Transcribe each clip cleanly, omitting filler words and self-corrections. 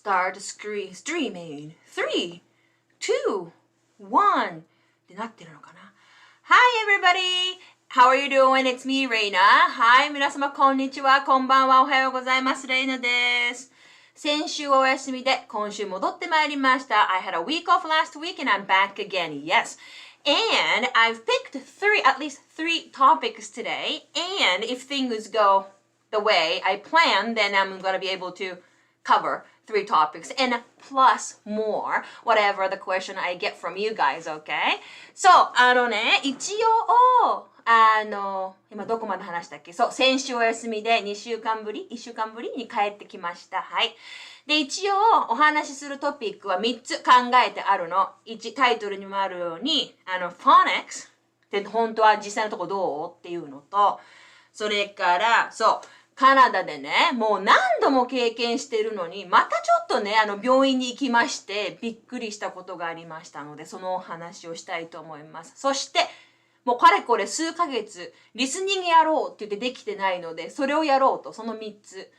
start streaming. 3, 2, 1ってなってるのかな。Hi everybody! How are you doing? It's me, Reina. Hi, 皆様こんにちは。こんばんは。おはようございます。Reina です。先週お休みで今週戻ってまいりました。I had a week off last week and I'm back again. Yes. And I've picked at least three topics today. And if things go the way I plan, then I'm going to be able to cover 3 topics and plus more, whatever the question I get from you guys, okay? So, 一応、今どこまで話したっけ？そう、先週お休みで1週間ぶりに帰ってきました。はい。で、一応お話しするトピックは3つ考えてあるの。1、タイトルにもあるように、phonics って本当は実際のとこどうっていうのと、それから、そう、カナダでね、もう何度も経験してるのに、またちょっとね、病院に行きまして、びっくりしたことがありましたので、そのお話をしたいと思います。そして、もうかれこれ数ヶ月、リスニングやろうって言ってできてないので、それをやろうと、その3つ。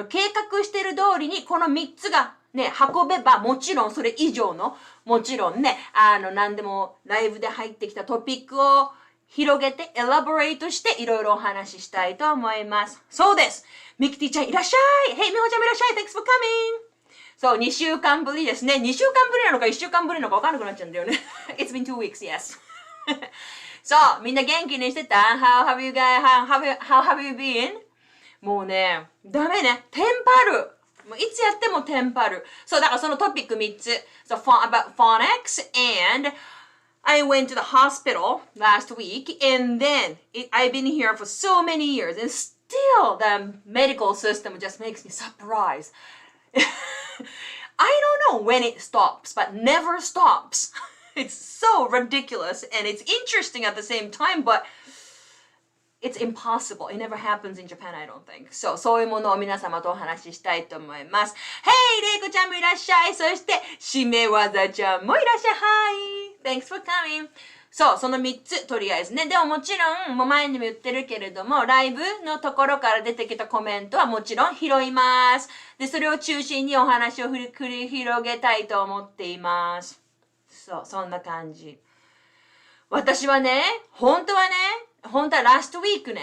計画してる通りに、この3つがね、運べば、もちろんそれ以上の、もちろんね、何でもライブで入ってきたトピックを、広げて、エラボレートして、いろいろお話ししたいと思います。そうです。ミキティちゃんいらっしゃい。Hey、みほちゃんもいらっしゃい。Thanks for coming. そう、2週間ぶりですね。2週間ぶりなのか1週間ぶりなのか分かんなくなっちゃうんだよね。It's been 2 weeks, yes. そう、みんな元気にしてた？ How have you guys, how have you been? もうね、ダメね。テンパる。もういつやってもテンパる。そう、だからそのトピック3つ。So, about phonics and I went to the hospital last week and then I've been here for so many years and still the medical system just makes me surprised. I don't know when it stops, but never stops. It's so ridiculous and it's interesting at the same time, but it's impossible. It never happens in Japan, I don't think. そういうものを皆様とお話ししたいと思います。Hey! レイコちゃんもいらっしゃい。そして、しめわざちゃんもいらっしゃい。Hi! Thanks for coming. そう、その3つ、とりあえずね。でももちろん、もう前にも言ってるけれども、ライブのところから出てきたコメントはもちろん拾います。で、それを中心にお話を繰り広げたいと思っています。そう、そんな感じ。私はね、本当はlast week ね、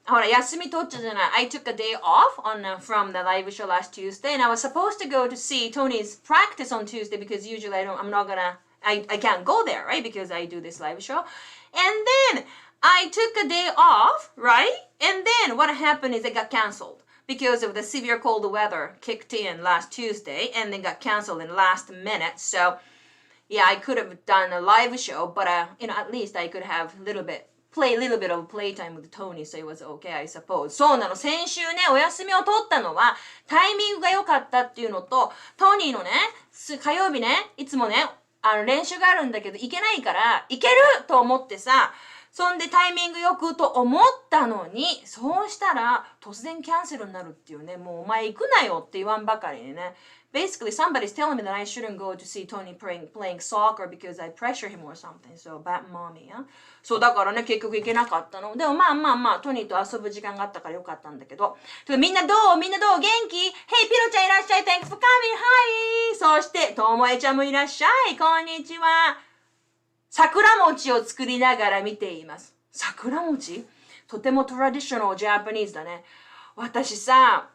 ほら、休み取っちゃじゃない。I took a day off from the live show last Tuesday and I was supposed to go to see Tony's practice on Tuesday because usually I can't go there, right? Because I do this live show. And then I took a day off, right? And then what happened is it got canceled because of the severe cold weather kicked in last Tuesday and then got canceled in last minute. So yeah, I could have done a live show, but at least I could have a little bit of playtime with Tony, so it was okay, I suppose. そうなの。先週ね、お休みを取ったのは、タイミングが良かったっていうのと、トニーのね、火曜日ね、いつもね、練習があるんだけど、行けないから、行けると思ってさ、そんでタイミングよくと思ったのに、そうしたら、突然キャンセルになるっていうね、もうお前行くなよって言わんばかりにね。Basically, somebody's telling me that I shouldn't go to see Tony playing soccer because I pressure him or something. So, bad mommy, yeah? そう、だからね、結局行けなかったの。でもまあ、トニーと遊ぶ時間があったからよかったんだけど。みんなどう元気？ Hey, ピロちゃんいらっしゃい Thanks for coming! Hi! そして、ともえちゃんもいらっしゃいこんにちは。桜餅を作りながら見ています。桜餅？とてもトラディショナルジャパニーズだね。私さ、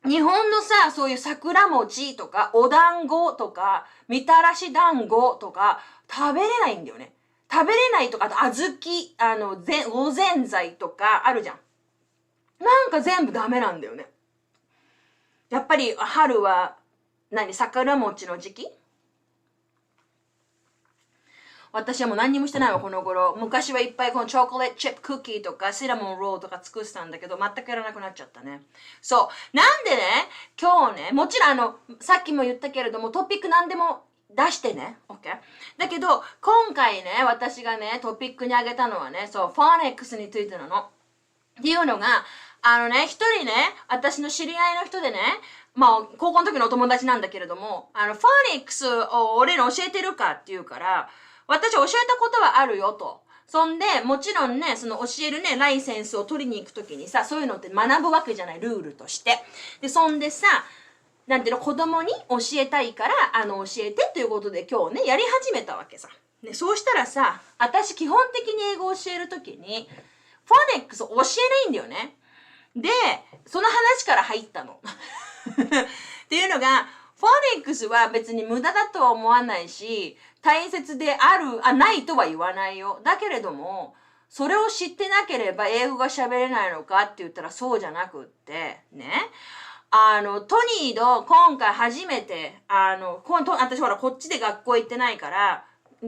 日本のさ、そういう桜餅とか、お団子とか、みたらし団子とか、食べれないんだよね。食べれないとか、あと、小豆、おぜんざいとか、あるじゃん。なんか全部ダメなんだよね。やっぱり、春は、桜餅の時期？私はもう何にもしてないわ、この頃。昔はいっぱいこのチョコレートチップクッキーとかシナモンロールとか作ってたんだけど、全くやらなくなっちゃったね。そう。なんでね、今日ね、もちろんさっきも言ったけれども、トピック何でも出してね。OK？ だけど、今回ね、私がね、トピックにあげたのはね、そう、フォニックスについてなの。っていうのが、一人ね、私の知り合いの人でね、まあ、高校の時のお友達なんだけれども、フォニックスを俺に教えてるかっていうから、私教えたことはあるよと。そんで、もちろんね、その教えるね、ライセンスを取りに行くときにさ、そういうのって学ぶわけじゃない、ルールとして。で、そんでさ、なんていうの、子供に教えたいから、教えてということで今日ね、やり始めたわけさ。ね、そうしたらさ、私基本的に英語を教えるときに、フォニックスを教えないんだよね。で、その話から入ったの。っていうのが、フォニックスは別に無駄だとは思わないし、大切でないとは言わないよ。だけれども、それを知ってなければ英語が喋れないのかって言ったらそうじゃなくって、ね。トニーと今回初めて、私ほらこっちで学校行ってないから、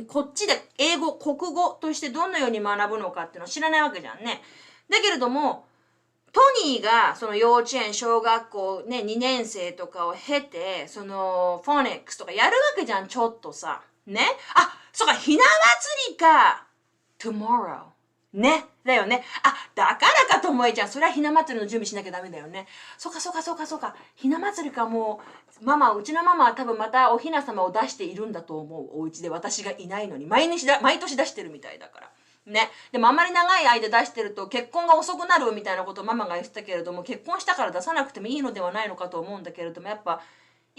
こっちで英語、国語としてどのように学ぶのかっていうのを知らないわけじゃんね。だけれども、トニーがその幼稚園、小学校ね、2年生とかを経て、そのフォニックスとかやるわけじゃん、ちょっとさ。ね。そうか、ひな祭りか。tomorrow。ね。だよね。だからかと思えちゃん。それはひな祭りの準備しなきゃダメだよね。そうか。ひな祭りか、もう、うちのママは多分またおひな様を出しているんだと思う。お家で私がいないのに。毎年出してるみたいだから。ね。でもあんまり長い間出してると結婚が遅くなるみたいなことをママが言ってたけれども、結婚したから出さなくてもいいのではないのかと思うんだけれども、やっぱ、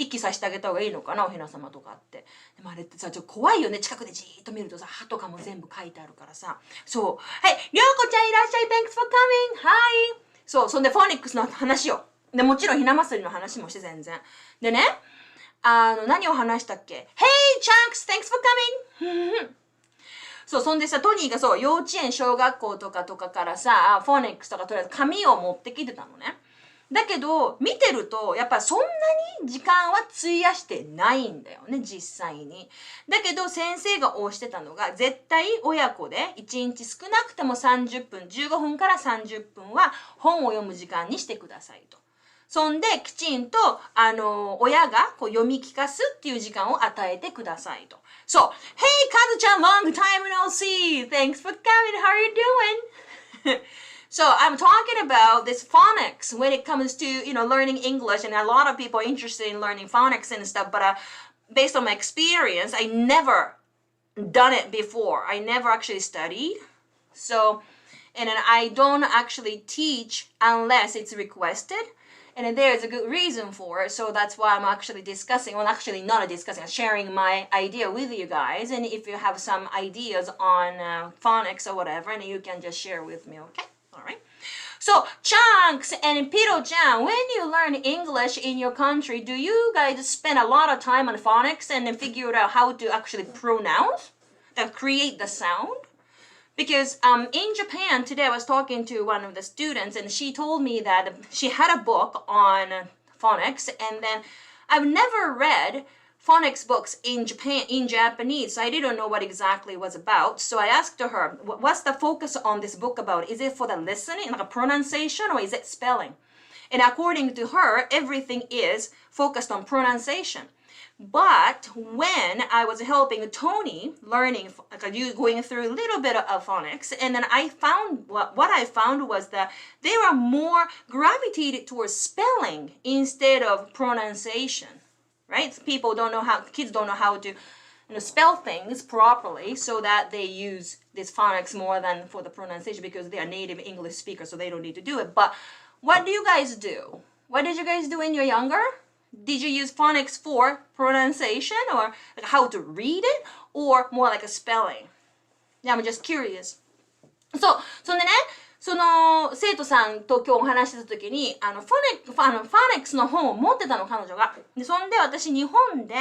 一気させてあげた方がいいのかな、おひな様とかって。でもあれってさ、ちょっと怖いよね。近くでじーっと見るとさ、歯とかも全部書いてあるからさ。そう。はい、りょうこちゃんいらっしゃい。Thanks for coming. Hi. そう、そんでフォニックスの話を。で、もちろんひな祭りの話もして全然。でね、何を話したっけ？ Hey, Chunks! Thanks for coming! そう、そんでさ、トニーがそう、幼稚園、小学校とかからさ、フォニックスとかとりあえず紙を持ってきてたのね。だけど、見てると、やっぱそんなに時間は費やしてないんだよね、実際に。だけど、先生が推してたのが、絶対親子で1日少なくても30分、15分から30分は本を読む時間にしてくださいと。そんで、きちんと、親がこう読み聞かすっていう時間を与えてくださいと。そう。Hey, カズちゃん、long time no see. Thanks for coming. How are you doing? So I'm talking about this phonics when it comes to, learning English, and a lot of people are interested in learning phonics and stuff, but based on my experience, I never done it before. I never actually studied. So, and then I don't actually teach unless it's requested. And then there's a good reason for it. So that's why I'm actually discussing, well, actually not discussing, sharing my idea with you guys. And if you have some ideas on phonics or whatever, and you can just share with me, okay? Alright. So, Chunks and Piro-chan, when you learn English in your country, do you guys spend a lot of time on phonics and then figure out how to actually pronounce, create the sound? Because in Japan, today I was talking to one of the students and she told me that she had a book on phonics, and then I've never read phonics books in Japanese, so I didn't know what exactly it was about. So I asked her, what's the focus on this book about? Is it for the listening, like a pronunciation, or is it spelling? And according to her, everything is focused on pronunciation. But when I was helping Tony learning, going through a little bit of phonics, and then I found, what I found was that they were more gravitated towards spelling instead of pronunciation. Right? Kids don't know how to spell things properly, so that they use this phonics more than for the pronunciation because they are native English speakers, so they don't need to do it. But what do you guys do? What did you guys do when you're younger? Did you use phonics for pronunciation, or like how to read it, or more like a spelling? Yeah, I'm just curious. Soね、その生徒さんと今日お話してた時にフォニックスの本を持ってたの、彼女が。で、そんで私日本で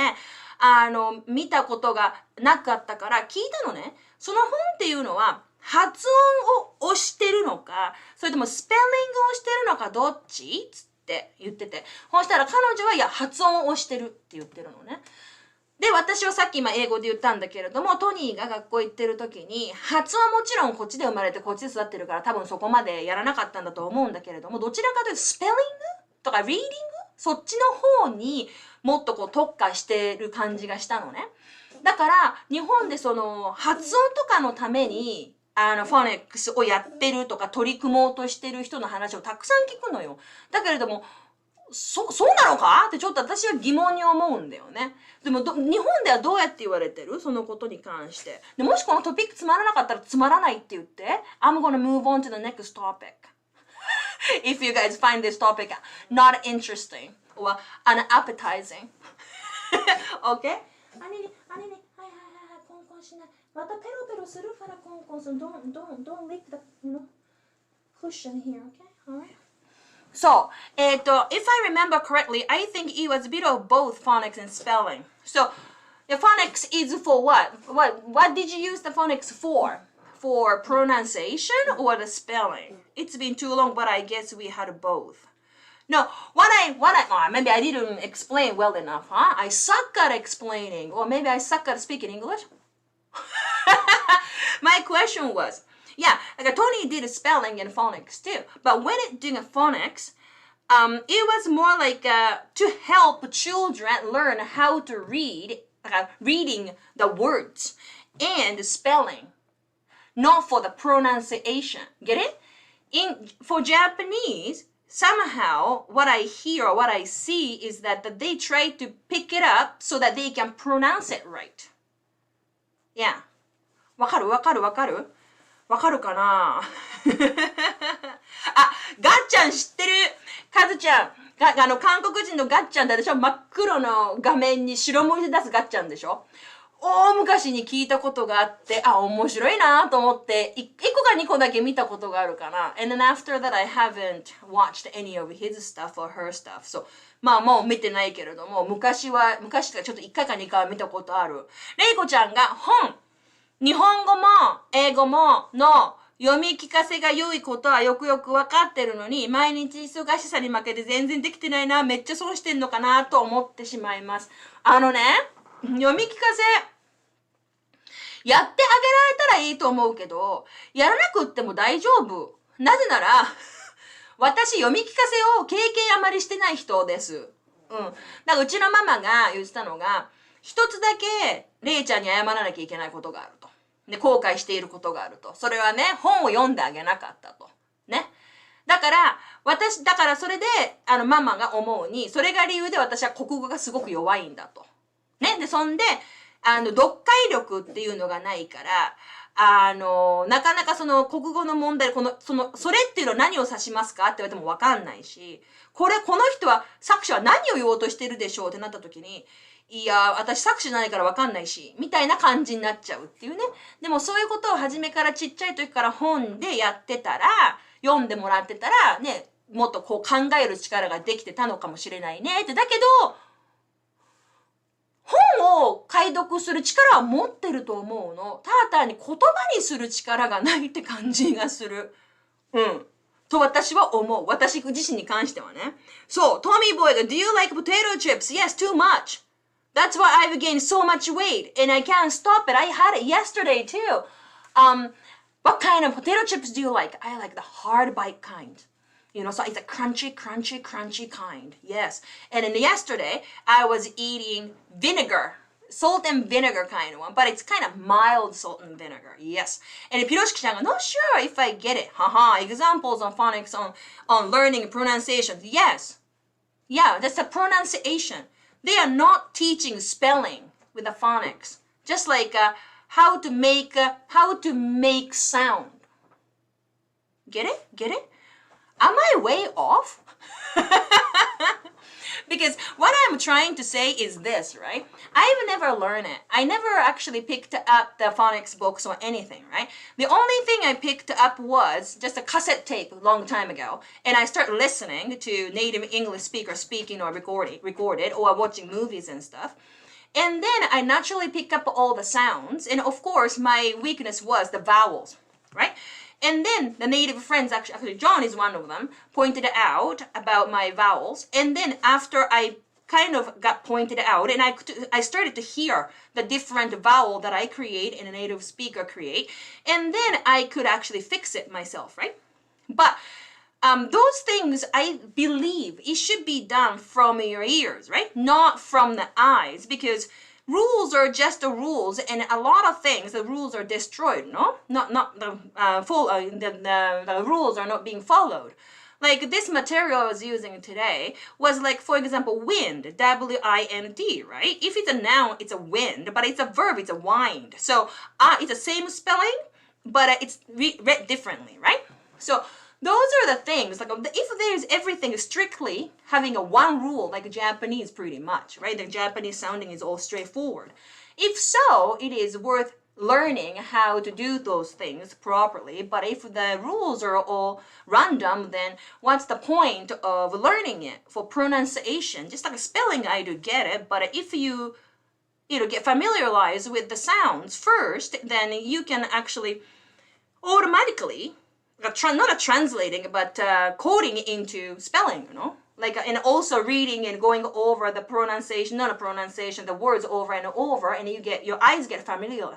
見たことがなかったから聞いたのね。その本っていうのは発音を押してるのか、それともスペリングをしてるのか、どっちつって言ってて、そしたら彼女はいや発音を押してるって言ってるのね。で、私はさっき今英語で言ったんだけれども、トニーが学校行ってる時に、発音はもちろんこっちで生まれてこっちで育ってるから多分そこまでやらなかったんだと思うんだけれども、どちらかというとスペリングとかリーディング、そっちの方にもっとこう特化してる感じがしたのね。だから日本でその発音とかのためにフォニックスをやってるとか取り組もうとしてる人の話をたくさん聞くのよ。だけれども、そうなのかってちょっと私は疑問に思うんだよね。でも日本ではどうやって言われてる？そのことに関して。でもしこのトピックつまらなかったらつまらないって言って、I'm gonna move on to the next topic. If you guys find this topic not interesting. or unappetizing. Okay? あれね、はい、コンコンしない。またペロペロするからコンコンする。Don't lick the, cushion here, okay? Alright? So, if I remember correctly, I think it was a bit of both phonics and spelling. So, the phonics is for what? What did you use the phonics for? For pronunciation or the spelling? It's been too long, but I guess we had both. No, maybe I didn't explain well enough, huh? I suck at explaining, or maybe I suck at speaking English. My question was, yeah, like Tony did spelling and phonics too, but when it doing phonics, it was more like to help children learn how to read, reading the words and spelling, not for the pronunciation. Get it? For Japanese, somehow what I hear or what I see is that they try to pick it up so that they can pronounce it right. Yeah. わかるかなあ、ガッちゃん知ってる？カズちゃん。韓国人のガッちゃんだでしょ？真っ黒の画面に白文字で出すガッちゃんでしょ？大昔に聞いたことがあって、面白いなと思って、1個か2個だけ見たことがあるかな。And then after that, I haven't watched any of his stuff or her stuff. So, まあもう見てないけれども、昔とかちょっと1回か2回は見たことある。レイコちゃんが日本語も英語もの読み聞かせが良いことはよくよくわかってるのに、毎日忙しさに負けて全然できてないな、めっちゃ損してんのかなと思ってしまいます。読み聞かせ、やってあげられたらいいと思うけど、やらなくっても大丈夫。なぜなら、私読み聞かせを経験あまりしてない人です。だからうちのママが言ってたのが、一つだけレイちゃんに謝らなきゃいけないことがあると。で、後悔していることがあると。それはね、本を読んであげなかったと。ね。だからそれで、ママが思うに、それが理由で私は国語がすごく弱いんだと。ね。で、そんで、読解力っていうのがないから、なかなかその国語の問題、それっていうのは何を指しますかって言われてもわかんないし、この人は、作者は何を言おうとしてるでしょうってなった時に、いや、私作詞じゃないからわかんないし、みたいな感じになっちゃうっていうね。でもそういうことを初めからちっちゃい時から本でやってたら、読んでもらってたら、ね、もっとこう考える力ができてたのかもしれないねって。だけど、本を解読する力は持ってると思うの。ただ単に言葉にする力がないって感じがする。と私は思う。私自身に関してはね。そう、トミーボーイが Do you like potato chips? Yes, too much. That's why I've gained so much weight and I can't stop it. I had it yesterday too. What kind of potato chips do you like? I like the hard bite kind. So it's a crunchy kind. Yes. And then yesterday, I was eating vinegar. Salt and vinegar kind of one. But it's kind of mild salt and vinegar. Yes. And Piroshiki-chan, not sure if I get it. Examples on phonics on learning pronunciation. Yes. Yeah, that's a pronunciation. They are not teaching spelling with the phonics. Just like how to make sound. Get it? Am I way off? Because what I'm trying to say is this, right? I've never learned it. I never actually picked up the phonics books or anything, right? The only thing I picked up was just a cassette tape a long time ago. And I started listening to native English speakers speaking or recorded or watching movies and stuff. And then I naturally pick up all the sounds. And of course, my weakness was the vowels, right? And then the native friends, actually John is one of them, pointed out about my vowels. And then after I kind of got pointed out and I started to hear the different vowel that I create and a native speaker create. And then I could actually fix it myself, right? But those things, I believe it should be done from your ears, right? Not from the eyes, because rules are just the rules, and a lot of things, the rules are destroyed, no? The rules are not being followed. Like this material I was using today was like, for example, wind, W-I-N-D, right? If it's a noun, it's a wind, but it's a verb, it's a wind. So it's the same spelling, but it's read differently, right? So those are the things. Like if there's everything strictly having a one rule, like Japanese pretty much, right? The Japanese sounding is all straightforward. If so, it is worth learning how to do those things properly. But if the rules are all random, then what's the point of learning it? For pronunciation, just like spelling, I do get it. But if you get familiarized with the sounds first, then you can actually automatically, not translating, but coding into spelling, like, and also reading and going over the pronunciation, not a pronunciation, the words over and over, and your eyes get familiar,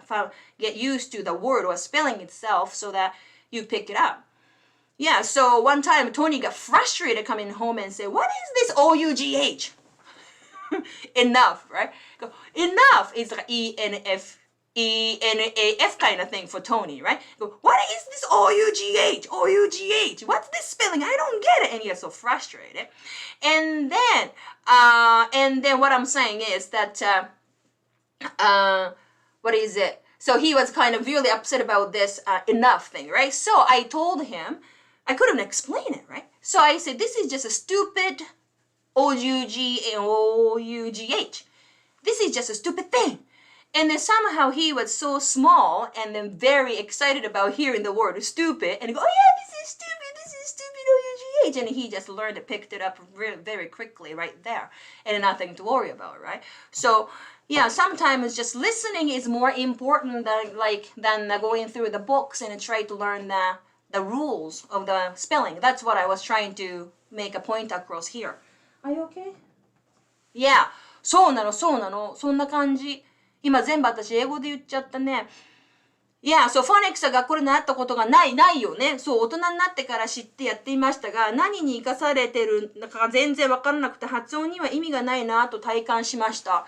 get used to the word or spelling itself, so that you pick it up. Yeah, so one time Tony got frustrated coming home and said, "What is this OUGH?" Enough, right? Enough is like ENAF kind of thing for Tony, right? What is this OUGH? OUGH? What's this spelling? I don't get it. And he gets so frustrated. And then what I'm saying is that, what is it? So he was kind of really upset about this enough thing, right? So I told him, I couldn't explain it, right? So I said, this is just a stupid OUGH. This is just a stupid thing. And then somehow he was so small and then very excited about hearing the word stupid. And he go, "Oh yeah, this is stupid, OUGH." And he just learned it, picked it up really, very quickly right there. And nothing to worry about, right? So yeah, sometimes just listening is more important than going through the books and try to learn the rules of the spelling. That's what I was trying to make a point across here. Are you okay? Yeah. そうなの。そんな感じ。今全部私英語で言っちゃったね。いや、そう、フォニックスは学校で習ったことがないよね。そう、大人になってから知ってやっていましたが、何に生かされてるのか全然わからなくて、発音には意味がないなと体感しました。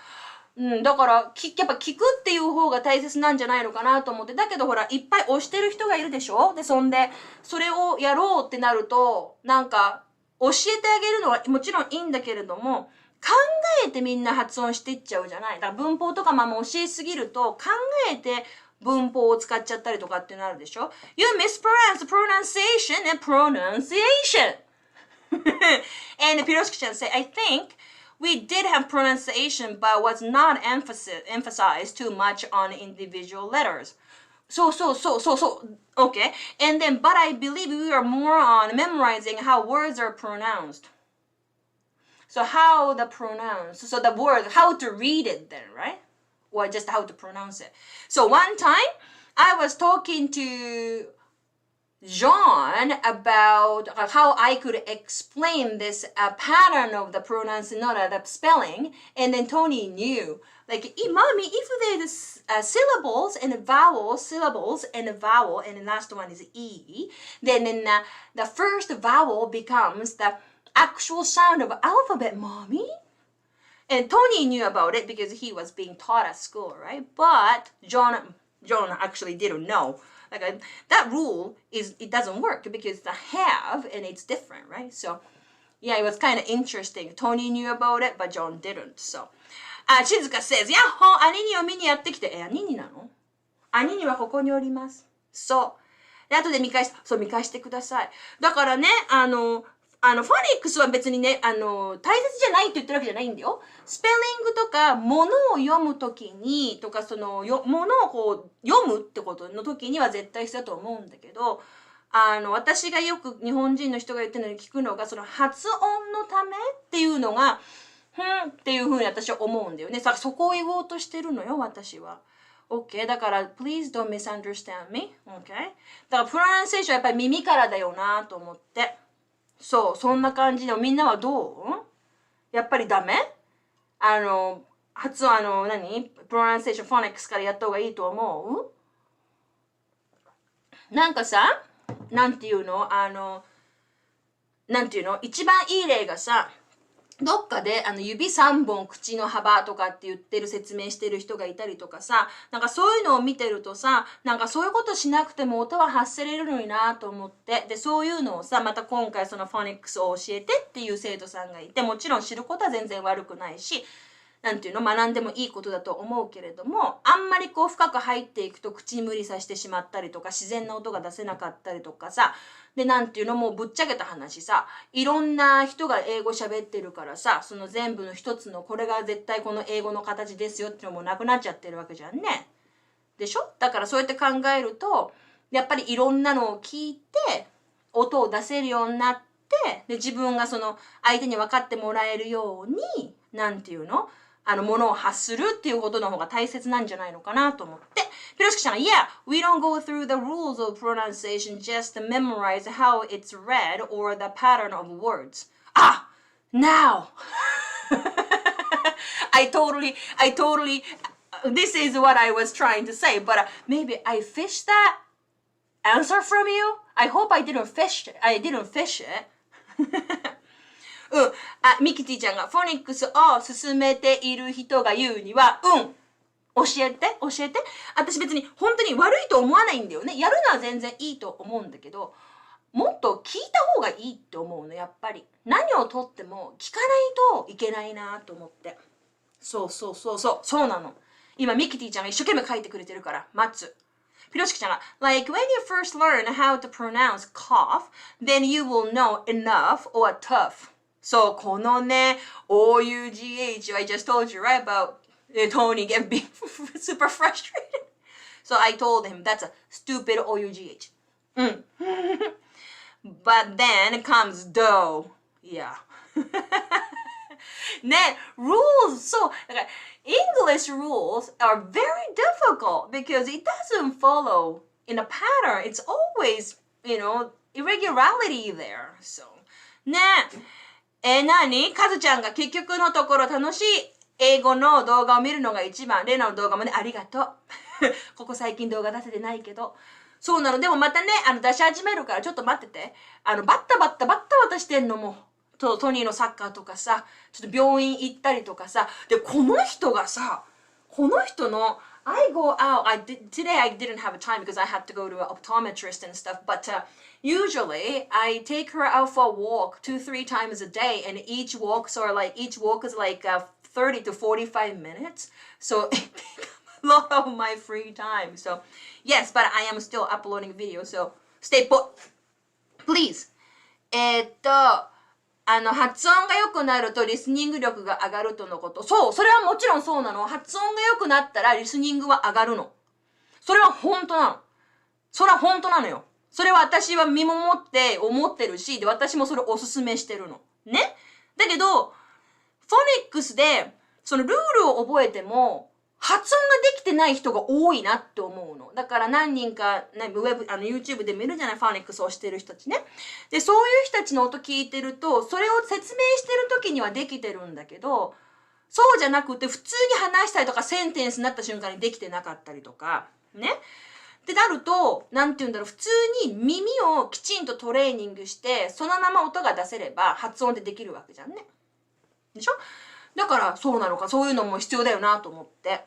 だから、やっぱ聞くっていう方が大切なんじゃないのかなと思って。だけどほら、いっぱい押してる人がいるでしょ？で、そんで、それをやろうってなると、なんか、教えてあげるのはもちろんいいんだけれども、考えてみんな発音していっちゃうじゃない。だから文法とか教えすぎると考えて文法を使っちゃったりとかってなるでしょ。You mispronounce pronunciation and pronunciation. And Piroshki-chan say, I think we did have pronunciation but was not emphasized too much on individual letters. So. Okay. And then, but I believe we are more on memorizing how words are pronounced. So how the pronounce, so the word, how to read it then, right? Or just how to pronounce it. So one time, I was talking to John about how I could explain this pattern of the pronunciation, not the spelling, and then Tony knew. Like, mommy, if there's syllables and vowels, and a vowel, and the last one is E, then the first vowel becomes the actual sound of alphabet, mommy. And Tony knew about it because he was being taught at school, right? But John actually didn't know. Like that rule it doesn't work because the have and it's different, right? So yeah, it was kind of interesting. Tony knew about it, but John didn't. So Shizuka says, Yahoo! 兄にを見にやってきて。兄になの？兄にはここにおります。そう。で、後で見返してください。だからね、フォニックスは別にね、大切じゃないって言ってるわけじゃないんだよ。スペリングとか、物を読むときに、とか、物をこう、読むってことの時には絶対必要だと思うんだけど、私がよく日本人の人が言ってるのに聞くのが、その発音のためっていうのが、っていうふうに私は思うんだよね。そこを言おうとしてるのよ、私は。OK? だから、please don't misunderstand me. OK? だから、プロナンセーションはやっぱり耳からだよなと思って。そう、そんな感じで、みんなはどう？やっぱりダメ？発音、プロナンセーション、フォニックスからやった方がいいと思う？なんかさ、なんていうの一番いい例がさ、どっかで指3本口の幅とかって言ってる説明してる人がいたりとかさ、なんかそういうのを見てるとさ、なんかそういうことしなくても音は発せれるのになと思って、でそういうのをさ、また今回そのフォニックスを教えてっていう生徒さんがいて、もちろん知ることは全然悪くないし、なんていうの、学んでもいいことだと思うけれども、あんまりこう深く入っていくと口に無理させてしまったりとか、自然な音が出せなかったりとかさ、で、なんていうの、もうぶっちゃけた話さ、いろんな人が英語喋ってるからさ、その全部の一つのこれが絶対この英語の形ですよっていうのもなくなっちゃってるわけじゃんね。でしょ？だからそうやって考えると、やっぱりいろんなのを聞いて、音を出せるようになって、で、自分がその相手に分かってもらえるように、なんていうの？ものを発するっていうことの方が大切なんじゃないのかなと思って。ピロシキちゃんが、Yeah, we don't go through the rules of pronunciation just to memorize how it's read or the pattern of words. Ah! Now! I totally, this is what I was trying to say, but maybe I fished that answer from you? I hope I didn't fish it. ミキティちゃんがフォニックスを進めている人が言うには、教えて。私別に本当に悪いと思わないんだよね。やるのは全然いいと思うんだけど、もっと聞いた方がいいって思うの、やっぱり。何をとっても聞かないといけないなと思って。そうなの。今、ミキティちゃんが一生懸命書いてくれてるから、待つ。ピロシキちゃんが、Like when you first learn how to pronounce cough, then you will know enough or tough. そう、このね、OUGH, I just told you, right, about Tony being super frustrated. So I told him, that's a stupid OUGH. But then comes dough. Yeah. ね、rules, そう、だから、English rules are very difficult because it doesn't follow in a pattern. It's always, irregularity there. So, ね。何カズちゃんが結局のところ楽しい英語の動画を見るのが一番。レナの動画もね、ありがとう。ここ最近動画出せてないけど。そうなの。でもまたね、出し始めるからちょっと待ってて。バッタしてんのも。トニーのサッカーとかさ、ちょっと病院行ったりとかさ。で、この人のI go out. Today I didn't have time because I had to go to an optometrist and stuff. But usually I take her out for a walk 2-3 times a day, and each walk is like 30 to 45 minutes. So it takes a lot of my free time. So yes, but I am still uploading videos. So stay put, please. 発音が良くなるとリスニング力が上がるとのこと。そう、それはもちろんそうなの。発音が良くなったらリスニングは上がるの。それは本当なの。それは本当なのよ。それは私は身ももって思ってるし、で、私もそれをおすすめしてるの。ね。だけど、フォニックスで、そのルールを覚えても、発音ができてない人が多いなって思うの。だから何人か、ね、YouTube で見るじゃない、フォニックスをしてる人たちね。で、そういう人たちの音聞いてると、それを説明してる時にはできてるんだけど、そうじゃなくて普通に話したりとか、センテンスになった瞬間にできてなかったりとか、ね。ってなると、なんて言うんだろう、普通に耳をきちんとトレーニングして、そのまま音が出せれば発音でできるわけじゃんね。でしょ？だから、そうなのか、そういうのも必要だよなと思って。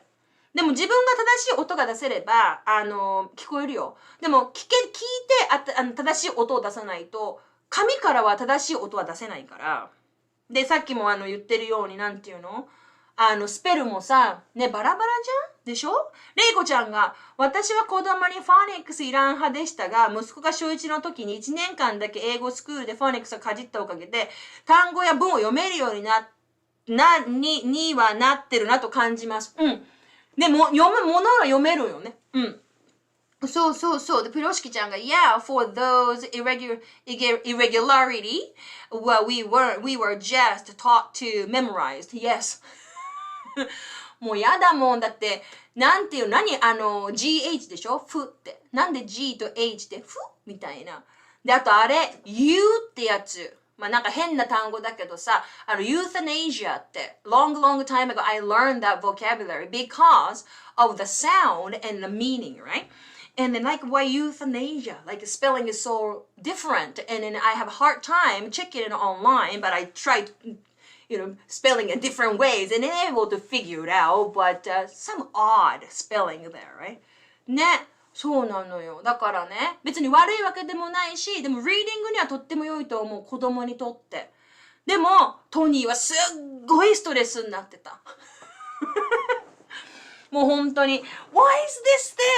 でも自分が正しい音が出せれば、聞こえるよ。でも、聞いて正しい音を出さないと、紙からは正しい音は出せないから。で、さっきも言ってるように、なんていうの？スペルもさ、ね、バラバラじゃんでしょ？レイコちゃんが、私は子供にフォニックスいらん派でしたが、息子が小1の時に1年間だけ英語スクールでフォニックスをかじったおかげで、単語や文を読めるようにはなってるなと感じます。でも、読むものは読めるよね。そう。で、ピロシキちゃんが、Yeah, for those irregularity, well, we were just taught to memorize. Yes. もうやだもん。だって、なんていう、GH でしょ？ふって。なんで G と H ってふみたいな。で、あとあれ、U ってやつ。まあなんか変な単語だけどさ、euthanasia って、long time ago I learned that vocabulary because of the sound and the meaning, right? And then like why euthanasia? Like the spelling is so different and then I have a hard time checking it online, but I tried, spelling it different ways and able to figure it out, but some odd spelling there, right? ね。そうなのよ。だからね、別に悪いわけでもないし、でもリーディングにはとっても良いと思う、子供にとって。でも、トニーはすっごいストレスになってた。もう本当に Why is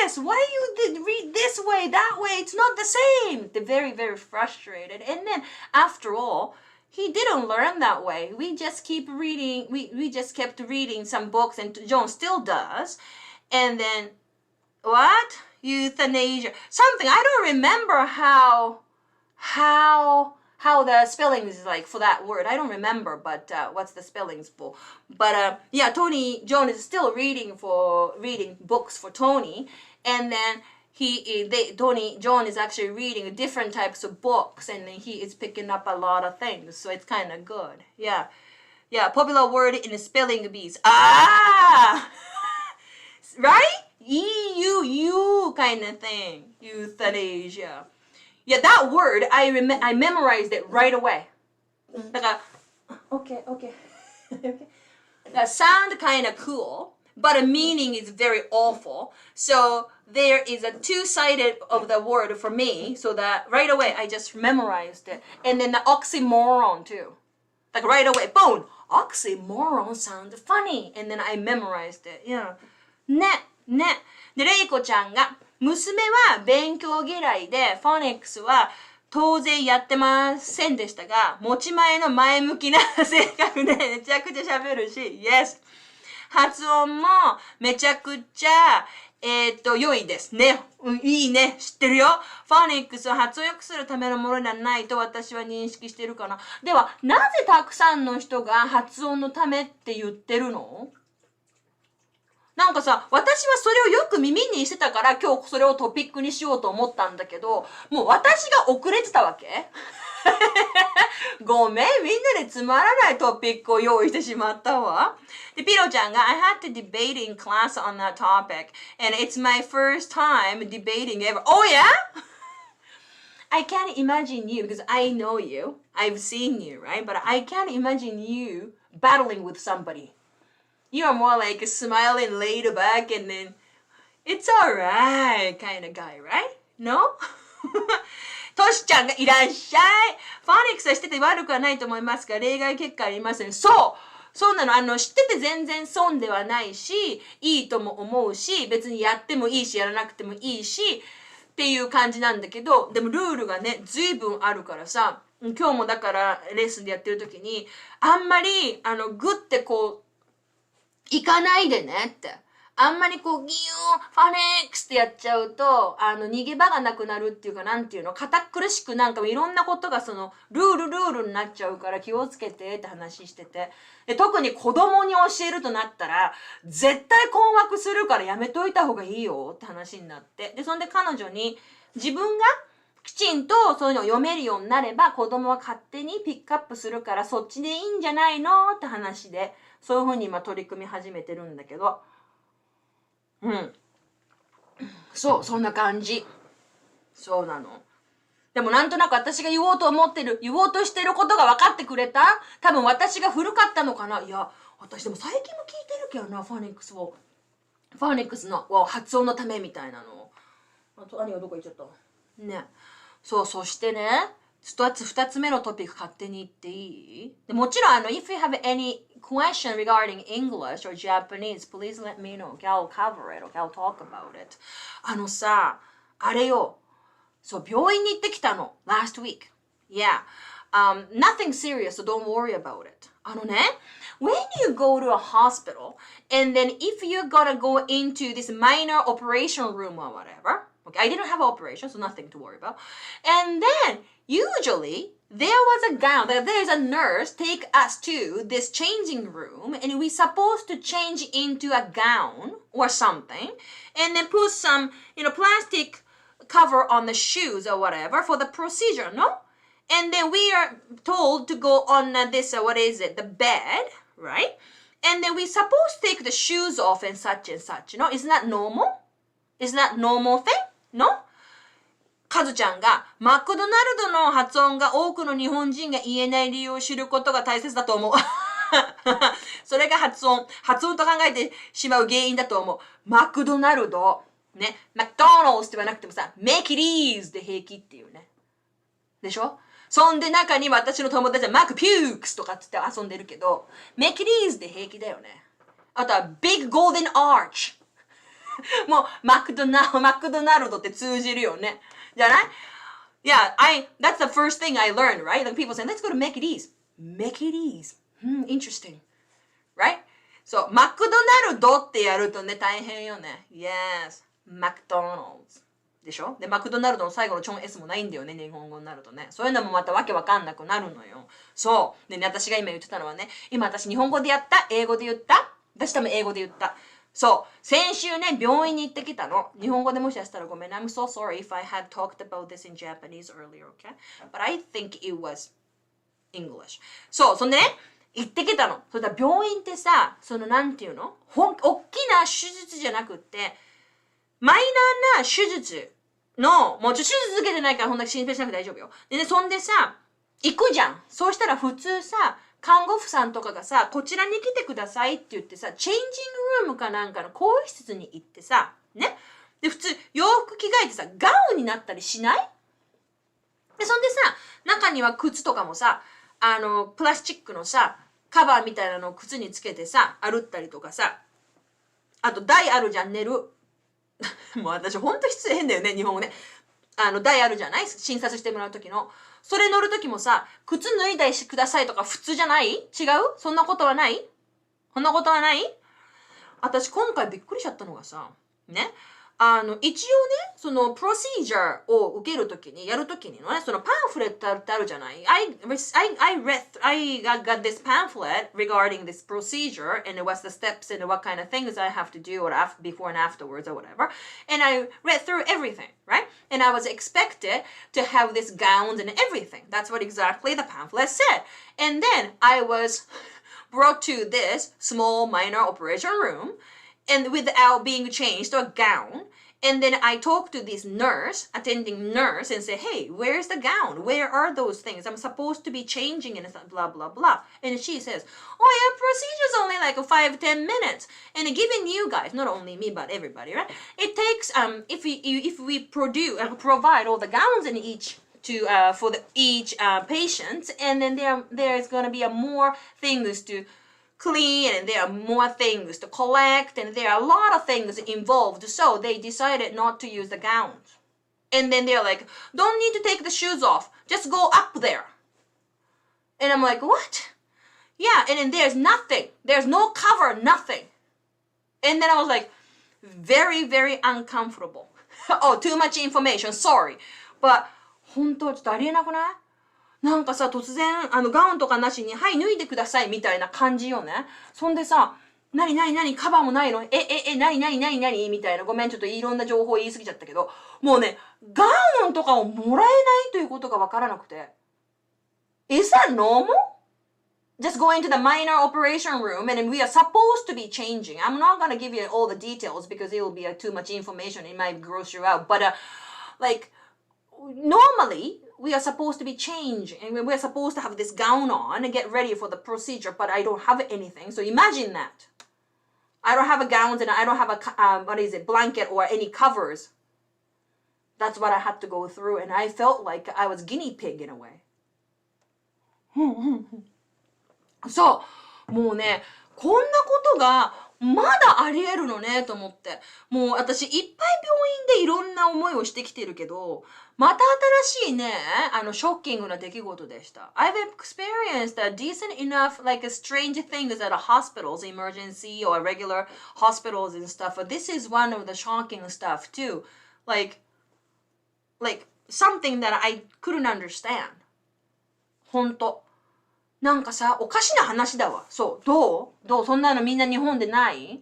this? Why you did read this way, that way? It's not the same! They're very, very frustrated. And then after all, he didn't learn that way. We just keep reading, we just kept reading some books and John still does. And then, what? Euthanasia. Something, I don't remember how the spellings is like for that word. I don't remember, but what's the spellings for? But yeah, John is still reading books for Tony, and then John is actually reading different types of books, and then he is picking up a lot of things, so it's kind of good. Yeah, popular word in the spelling bees. Ah, right? E-U-U kind of thing. Euthanasia. Yeah, that word, I memorized it right away. だから、okay. That sound kind of cool, but the meaning is very awful. So there is a two-sided of the word for me, so that right away I just memorized it. And then the oxymoron too. Like right away, boom! Oxymoron sounds funny. And then I memorized it. Yeah. ね。で、レイコちゃんが、娘は勉強嫌いで、フォニックスは当然やってませんでしたが、持ち前の前向きな性格でめちゃくちゃ喋るし、Yes! 発音もめちゃくちゃ、良いですね。いいね。知ってるよ。フォニックスを発音良くするためのものではないと私は認識してるかな。では、なぜたくさんの人が発音のためって言ってるの？なんかさ、私はそれをよく耳にしてたから今日それをトピックにしようと思ったんだけど、もう私が遅れてたわけごめん、みんなでつまらないトピックを用意してしまったわ。で、ピロちゃんが I had to debate in class on that topic and it's my first time debating ever. Oh yeah? I can't imagine you because I know you. I've seen you, right? But I can't imagine you battling with somebody.You are more like a smiling laid back and then it's alright kind of guy, right? No? トシちゃんがいらっしゃい。フォニックスはしてて悪くはないと思いますが、例外結果ありません。そうなの。知ってて全然損ではないし、いいとも思うし、別にやってもいいし、やらなくてもいいし、っていう感じなんだけど、でもルールがね、随分あるからさ、今日もだからレッスンでやってる時に、あんまり、グってこう、行かないでねって。あんまりこうギューファネックスってやっちゃうと、逃げ場がなくなるっていうか、なんていうの、堅苦しくなんかいろんなことがその、ルールになっちゃうから気をつけてって話してて。で、特に子供に教えるとなったら、絶対困惑するからやめといた方がいいよって話になって。で、そんで彼女に、自分がきちんとそういうのを読めるようになれば、子供は勝手にピックアップするから、そっちでいいんじゃないのって話で、そういうふうに今取り組み始めてるんだけど。そう、そんな感じ。そうなの。でもなんとなく私が言おうとしてることが分かってくれた？多分私が古かったのかな？いや、私でも最近も聞いてるけどな、フォニックスの発音のためみたいなの。あと、兄がどこ行っちゃった？ね。そう、そしてね、二つ目のトピック勝手に言っていい？でもちろんif you have any question regarding English or Japanese, please let me know. I'll cover it, okay? I'll talk about it. さ、あれよ。そう、病院に行ってきたの。last week. Yeah. Nothing serious, so don't worry about it. ね、when you go to a hospital, and then if you're gonna go into this minor operation room or whatever, okay, I didn't have an operation, so nothing to worry about. And then, usually, there was a gown, there's a nurse take us to this changing room, and we're supposed to change into a gown or something, and then put some, plastic cover on the shoes or whatever for the procedure, no? And then we are told to go on the bed, right? And then we're supposed to take the shoes off and such, Isn't that normal? Isn't that normal thing? No? カズちゃんが、マクドナルドの発音が多くの日本人が言えない理由を知ることが大切だと思う。それが発音と考えてしまう原因だと思う。マクドナルド。ね。マクドナルドって言わなくてもさ、make it easy で平気っていうね。でしょ？そんで中に私の友達はマクピュークスとかって言って遊んでるけど、make it easy で平気だよね。あとは big golden arch。もうマクドナルドって通じるよね。じゃない？ Yeah, that's the first thing I learned, right? Like people say, let's go to Make It Ease. Make It Ease. Interesting. Right? そう、マクドナルドってやるとね、大変よね。Yes, McDonald's. でしょ？で、マクドナルドの最後のチョン S もないんだよね、日本語になるとね。そういうのもまたわけわかんなくなるのよ。そう。でね、私が今言ってたのはね、今私日本語でやった？英語で言った？私多分英語で言った。そう。先週ね、病院に行ってきたの。日本語でもしかしたらごめん。I'm so sorry if I had talked about this in Japanese earlier, okay? But I think it was English. そう。そんでね、行ってきたの。それから病院ってさ、なんていうの？大きな手術じゃなくって、マイナーな手術の、もう手術受けてないからほんと心配しなくて大丈夫よ。でね、そんでさ、行くじゃん。そうしたら普通さ、看護婦さんとかがさ、こちらに来てくださいって言ってさ、チェンジングルームかなんかの更衣室に行ってさ、ね。で、普通、洋服着替えてさ、ガウンになったりしない？で、そんでさ、中には靴とかもさ、プラスチックのさ、カバーみたいなのを靴につけてさ、歩ったりとかさ、あと台あるじゃん、寝る。もう私ほんと失礼変だよね、日本語ね。台あるじゃない？診察してもらう時の。それ乗る時もさ、靴脱いだりしてくださいとか普通じゃない？違う？そんなことはない？そんなことはない？私今回びっくりしちゃったのがさ、ね。一応ね、プロシージャーを受けるときに、やるときにのね、パンフレットってあるじゃない？ I got this pamphlet regarding this procedure, and it was the steps and what kind of things I have to do or before and afterwards or whatever. And I read through everything, right? And I was expected to have these gowns and everything. That's what exactly the pamphlet said. And then I was brought to this small minor operation room, and without being changed to a gown. And then I talked to this attending nurse, and say, hey, where's the gown? Where are those things? I'm supposed to be changing and blah, blah, blah. And she says, oh yeah, procedure's only like 5-10 minutes. And giving you guys, not only me, but everybody, right? It takes, if we provide all the gowns in each for each patient, and then there's going to be more things to clean, and there are more things to collect, and there are a lot of things involved, so they decided not to use the gowns. And then they're like, don't need to take the shoes off, just go up there. And I'm like, what? Yeah, and then there's no cover, nothing. And then I was like, very, very uncomfortable. Oh, too much information, sorry. But 本当ちょっとありえなくない？なんかさ、突然、ガウンとかなしに、はい、脱いでください、みたいな感じよね。そんでさ、なにカバーもないの？なにみたいな。ごめん、ちょっといろんな情報言い過ぎちゃったけど、もうね、ガウンとかをもらえないということがわからなくて。Is that normal? Just go into the minor operation room and we are supposed to be changing. I'm not gonna give you all the details because it will be too much information. It might gross you out. But, normally, we are supposed to be changing, and we're supposed to have this gown on and get ready for the procedure, but I don't have anything. So imagine that. I don't have a gown and I don't have a blanket or any covers. That's what I had to go through, and I felt like I was guinea pig in a way. そう。もうね、こんなことがまだあり得るのねと思って。もう私いっぱい病院でいろんな思いをしてきてるけど、また新しいね、ショッキングな出来事でした。I've experienced a decent enough, strange things at hospitals, emergency or regular hospitals and stuff. But this is one of the shocking stuff too. Like something that I couldn't understand. ほんと。なんかさ、おかしな話だわ。そう。どうそんなのみんな日本でない？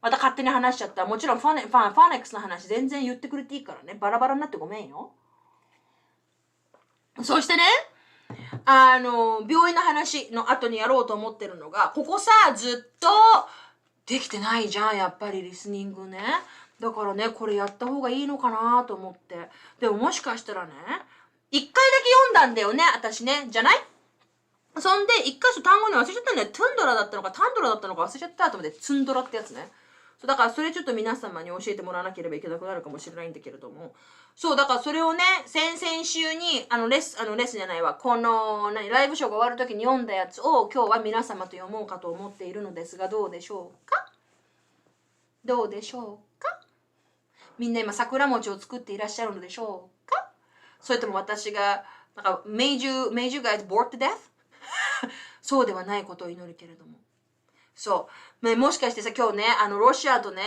また勝手に話しちゃった。もちろんフォニックスの話全然言ってくれていいからね。バラバラになってごめんよ。そしてね、病院の話の後にやろうと思ってるのが、ここさ、ずっとできてないじゃん。やっぱりリスニングね。だからね、これやった方がいいのかなと思って。でももしかしたらね、一回だけ読んだんだよね、私ね。じゃない？そんで、一箇所単語に忘れちゃったんだよ。トゥンドラだったのか、タンドラだったのか忘れちゃったと思って、ツンドラってやつね。そう、だからそれちょっと皆様に教えてもらわなければいけなくなるかもしれないんだけれども。そう、だからそれをね、先々週に、レッスンじゃないわ。この、ライブショーが終わるときに読んだやつを今日は皆様と読もうかと思っているのですが、どうでしょうか？どうでしょうか？みんな今桜餅を作っていらっしゃるのでしょうか？それとも私がなんか made you guys bored to death? そうではないことを祈るけれども。そう。もしかしてさ、今日ね、ロシアとね、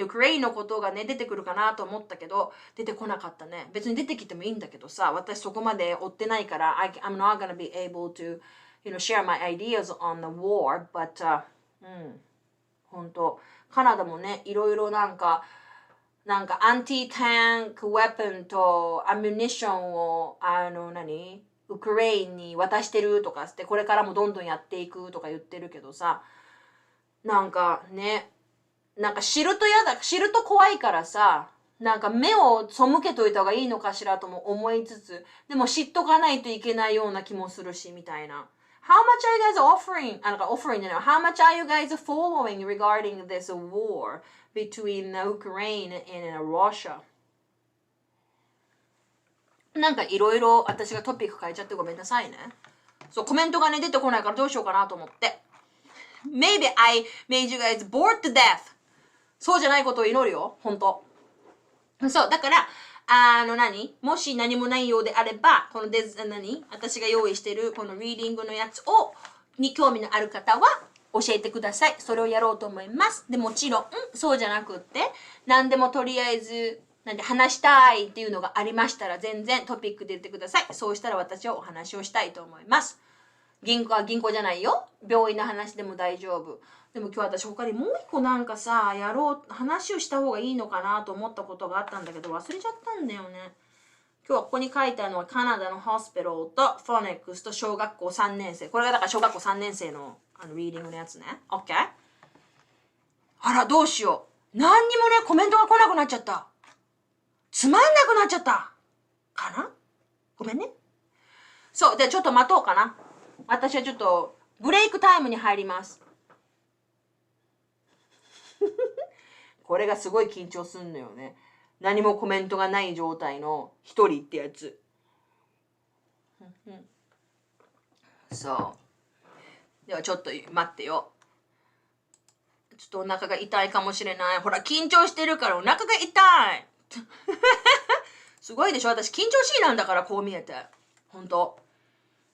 ウクライナのことがね、出てくるかなと思ったけど、出てこなかったね。別に出てきてもいいんだけどさ、私そこまで追ってないから、I'm not gonna be able to, share my ideas on the war, but, ほんと、カナダもね、いろいろなんかアンティタンクウェポンとアミュニションを、ウクレインに渡してるとかって、これからもどんどんやっていくとか言ってるけどさ、なんかね、なんか知ると怖いからさ、なんか目を背けといた方がいいのかしらとも思いつつ、でも知っとかないといけないような気もするし、みたいな。How much are you guys how much are you guys following regarding this war between Ukraine and Russia?なんかいろいろ私がトピック変えちゃってごめんなさいね。そう、コメントがね、出てこないからどうしようかなと思って。Maybe I made you guys bored to death. そうじゃないことを祈るよ。ほんと。そう、だから、もし何もないようであれば、この私が用意してるこのリーディングのやつに興味のある方は教えてください。それをやろうと思います。で、もちろん、そうじゃなくって、何でもとりあえず、話したいっていうのがありましたら全然トピックで言ってください。そうしたら私はお話をしたいと思います。銀行じゃないよ。病院の話でも大丈夫。でも今日私他にもう一個なんかさ、話をした方がいいのかなと思ったことがあったんだけど忘れちゃったんだよね。今日はここに書いてあるのはカナダのホスピタルとフォニックスと小学校3年生。これがだから小学校3年生のリーディングのやつね。OK？ あら、どうしよう。何にもね、コメントが来なくなっちゃった。つまんなくなっちゃったかな？ごめんね。そう、でちょっと待とうかな。私はちょっとブレイクタイムに入ります。これがすごい緊張すんのよね。何もコメントがない状態の一人ってやつ。そう。ではちょっと待ってよ。ちょっとお腹が痛いかもしれない。ほら、緊張してるからお腹が痛い。すごいでしょ、私緊張しいなんだから、こう見えてほんと。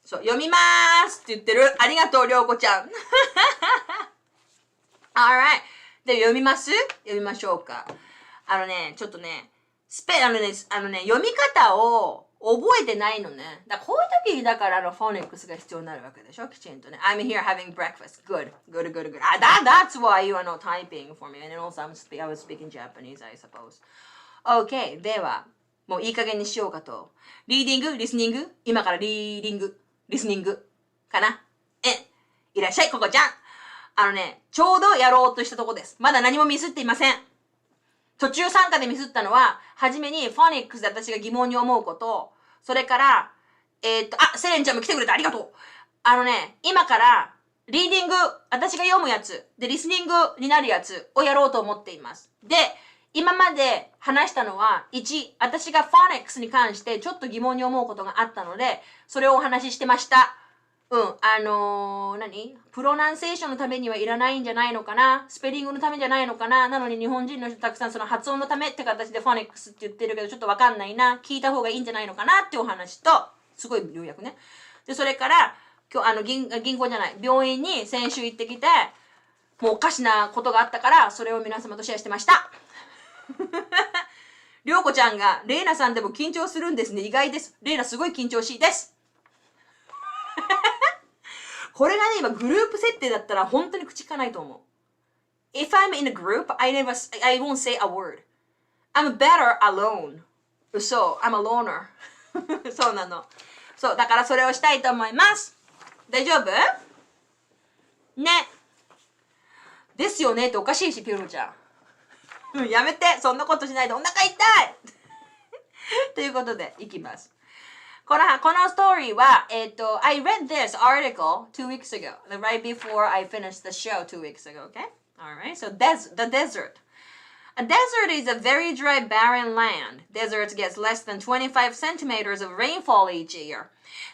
そう、読みまーすって言ってる。ありがとう、りょうこちゃん。Alright。で、読みましょうか。ちょっとね、読み方を覚えてないのね。だからこういう時だからフォニックスが必要になるわけでしょ、きちんとね。I'm here having breakfast. Good. That's why you are not typing for me. And also I was speaking Japanese, I suppose.OK。では、もういい加減にしようかと。リーディング、リスニング、今からリーディング、リスニングかな。いらっしゃい、ココちゃん。ちょうどやろうとしたとこです。まだ何もミスっていません。途中参加でミスったのは、はじめにフォニックスで私が疑問に思うこと、それから、セレンちゃんも来てくれてありがとう。今から、リーディング、私が読むやつ、で、リスニングになるやつをやろうと思っています。で、今まで話したのは、1、私がフォニックスに関してちょっと疑問に思うことがあったので、それをお話ししてました。プロナンセーションのためにはいらないんじゃないのかな、スペリングのためじゃないのかな、なのに日本人の人たくさんその発音のためって形でフォニックスって言ってるけど、ちょっとわかんないな、聞いた方がいいんじゃないのかなってお話と、すごい要約ね。で、それから、今日銀行じゃない、病院に先週行ってきて、もうおかしなことがあったから、それを皆様とシェアしてました。りょうこちゃんが、レイナさんでも緊張するんですね。意外です。レイナすごい緊張しいです。これがね、今グループ設定だったら本当に口聞かないと思う。If I'm in a group, I won't say a word. I'm better alone. そう、I'm a loner. そうなの。そう、だからそれをしたいと思います。大丈夫？ね。ですよねっておかしいし、ピューロちゃん。やめて、そんなことしないでお腹痛いということで、いきます。このストーリーは、I read this article 2 weeks ago, right before I finished the show 2 weeks ago, okay? Alright, so the desert. A desert is a very dry, barren land. Deserts get less than 25 centimeters of rainfall each year.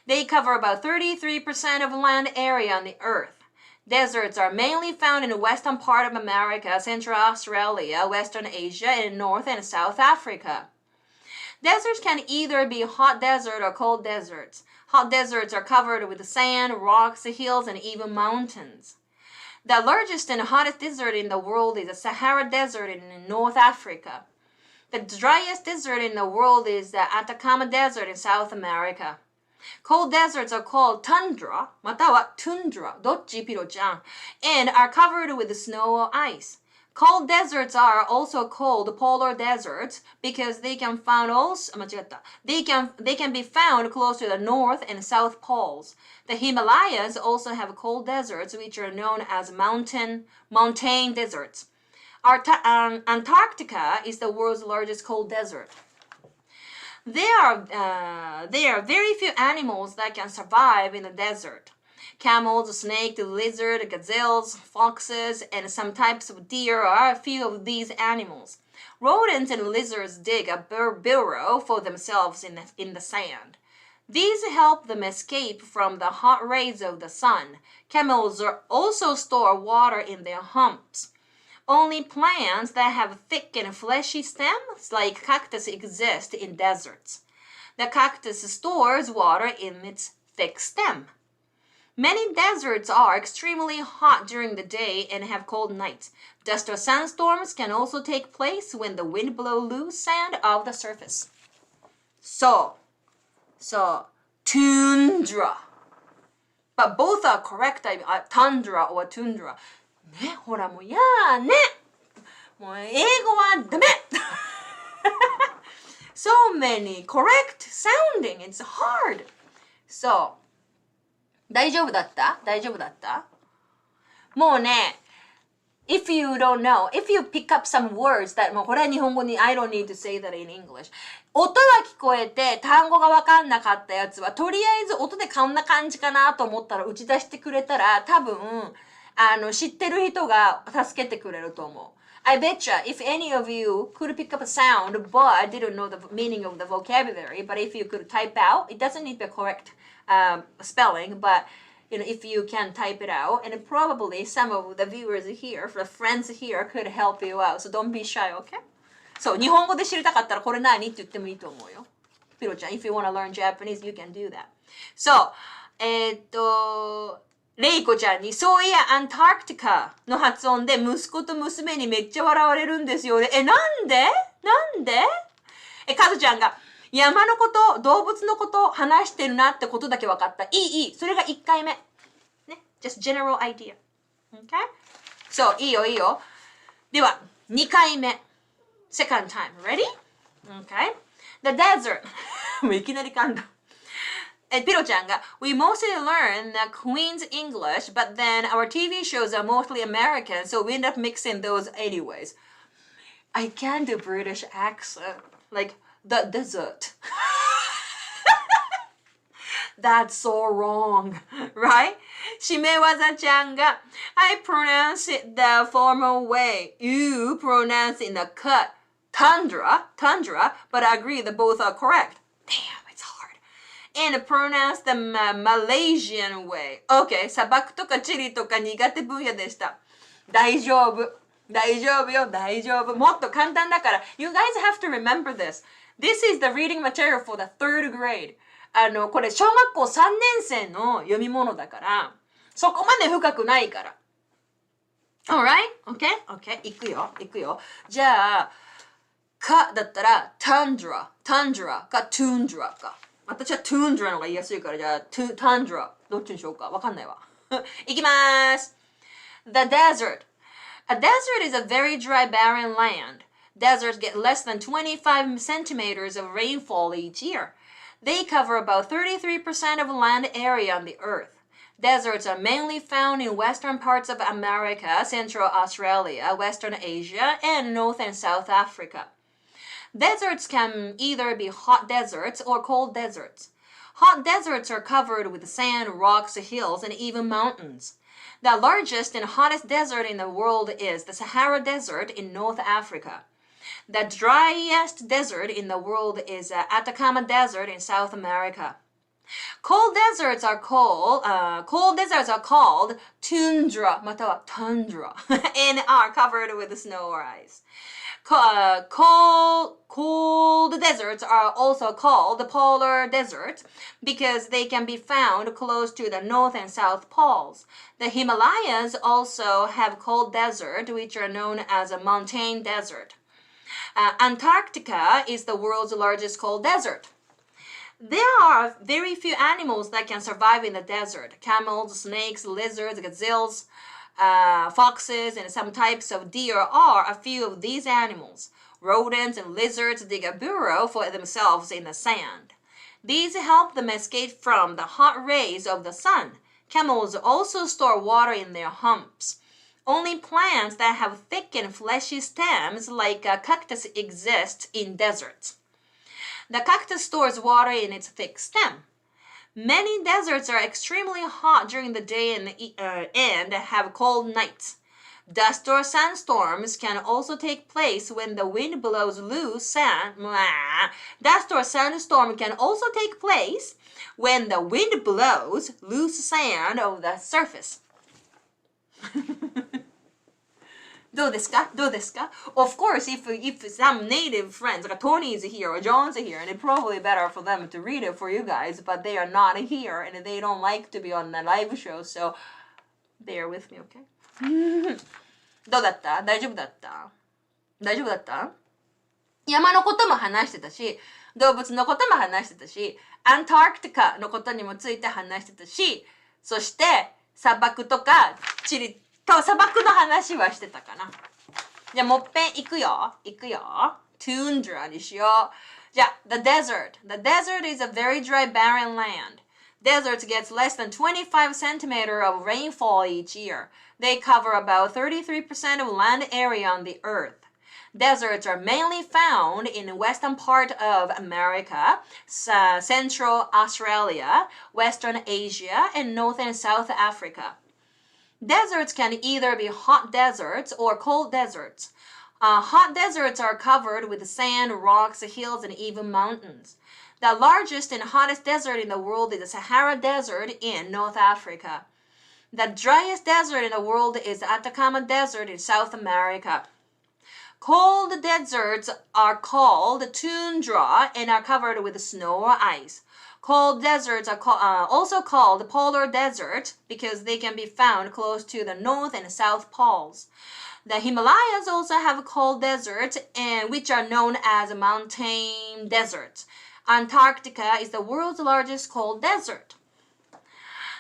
They cover about 33% of land area on the earth. Deserts are mainly found in the western part of America, Central Australia, Western Asia, and North and South Africa. Deserts can either be hot desert or cold deserts. Hot deserts are covered with sand, rocks, hills, and even mountains. The largest and hottest desert in the world is the Sahara Desert in North Africa. The driest desert in the world is the Atacama Desert in South America. Cold deserts are called tundra, または tundra, どっちピロちゃん and are covered with snow or ice. Cold deserts are also called polar deserts because they can be found close to the north and south poles. The Himalayas also have cold deserts which are known as mountain deserts. Antarctica is the world's largest cold desert. There are very few animals that can survive in the desert. Camels, snakes, lizards, gazelles, foxes, and some types of deer are a few of these animals. Rodents and lizards dig a burrow for themselves in the sand. These help them escape from the hot rays of the sun. Camels also store water in their humps. Only plants that have thick and fleshy stems, like cactus, exist in deserts. The cactus stores water in its thick stem. Many deserts are extremely hot during the day and have cold nights. Dust or sandstorms can also take place when the wind blows loose sand off the surface. So, tundra. But both are correct, tundra or tundra. ね、ほらもうやーね。もう英語はダメ。So many correct sounding. It's hard. So, 大丈夫だったもうね、if you don't know, if you pick up some words that もうこれは日本語に I don't need to say that in English. 音は聞こえて単語が分かんなかったやつはとりあえず音でこんな感じかなと思ったら打ち出してくれたら多分知ってる人が助けてくれると思う。I betcha if any of you could pick up a sound but didn't know the meaning of the vocabulary, but if you could type out, it doesn't need the correct spelling, but if you can type it out, and probably some of the viewers here, the friends here could help you out. So don't be shy, okay? そう、日本語で知りたかったらこれ何って言ってもいいと思うよ。ピロちゃん、if you want to learn Japanese, you can do that. So, レイコちゃんに、そういや、アンタークティカの発音で息子と娘にめっちゃ笑われるんですよね。なんでカズちゃんが、山のこと、動物のこと話してるなってことだけ分かった。いい。それが1回目。ね。just general idea. Okay? そう、いいよ。では、2回目。second time. Ready? Okay? The desert. もういきなり噛んだ。ピロちゃんが We mostly learn the Queen's English, but then our TV shows are mostly American, so we end up mixing those anyways. I can't do British accent. Like, the desert. That's so wrong, right? しめわざちゃんが I pronounce it the formal way. You pronounce it in the cut. Tundra, but I agree that both are correct. Damn.And pronounce the Malaysian way. Okay, 砂漠とかチリとか苦手分野でした。大丈夫。もっと簡単だから。You guys have to remember this. This is the reading material for the third grade. これ小学校3年生の読み物だから、そこまで深くないから。Alright? Okay? いくよ。じゃあ、かだったら tundra か tundra か。私は tundra のが言いやすいからじゃあ tundra どっちにしようかわかんないわいきまーす The desert. A desert is a very dry barren land. Deserts get less than 25 centimeters of rainfall each year. They cover about 33% of land area on the earth. Deserts are mainly found in western parts of America, Central Australia, Western Asia, and North and South Africa.Deserts can either be hot deserts or cold deserts. Hot deserts are covered with sand, rocks, hills, and even mountains. The largest and hottest desert in the world is the Sahara Desert in North Africa. The driest desert in the world is the Atacama Desert in South America. Cold deserts are called tundra または tundra and are covered with snow or ice. Cold deserts are also called the polar desert because they can be found close to the north and south poles. The Himalayas also have cold desert, which are known as a mountain desert. Antarctica is the world's largest cold desert. There are very few animals that can survive in the desert. Camels, snakes, lizards, gazelles, foxes, and some types of deer are a few of these animals. Rodents and lizards dig a burrow for themselves in the sand. These help them escape from the hot rays of the sun. Camels also store water in their humps. Only plants that have thick and fleshy stems like a cactus exist in deserts. The cactus stores water in its thick stem. Many deserts are extremely hot during the day and have cold nights. Dust or sandstorms can also take place when the wind blows loose sand. Dust or sandstorm can also take place when the wind blows loose sand over the surface. どうですか Of course, if some native friends, like Tony is here or John's here, and it's probably better for them to read it for you guys, but they are not here and they don't like to be on the live show, so bear with me, okay? どうだった大丈夫だった山のことも話してたし、動物のことも話してたし、アンタークティカのことにもついて話してたし、そして砂漠とかチリ砂漠の話はしてたかな。じゃあもっぺん行くよ。Tundra にしよう。じゃあ、the desert. The desert is a very dry, barren land. Deserts gets less than 25 centimeters of rainfall each year. They cover about 33% of land area on the earth. Deserts are mainly found in the western part of America, Central Australia, Western Asia, and North and South Africa. Deserts can either be hot deserts or cold deserts. Hot deserts are covered with sand, rocks, hills, and even mountains. The largest and hottest desert in the world is the Sahara Desert in North Africa. The driest desert in the world is the Atacama Desert in South America. Cold deserts are called tundra and are covered with snow or ice. Cold deserts are also called polar desert because they can be found close to the north and south poles. The Himalayas also have cold deserts, which are known as mountain deserts. Antarctica is the world's largest cold desert.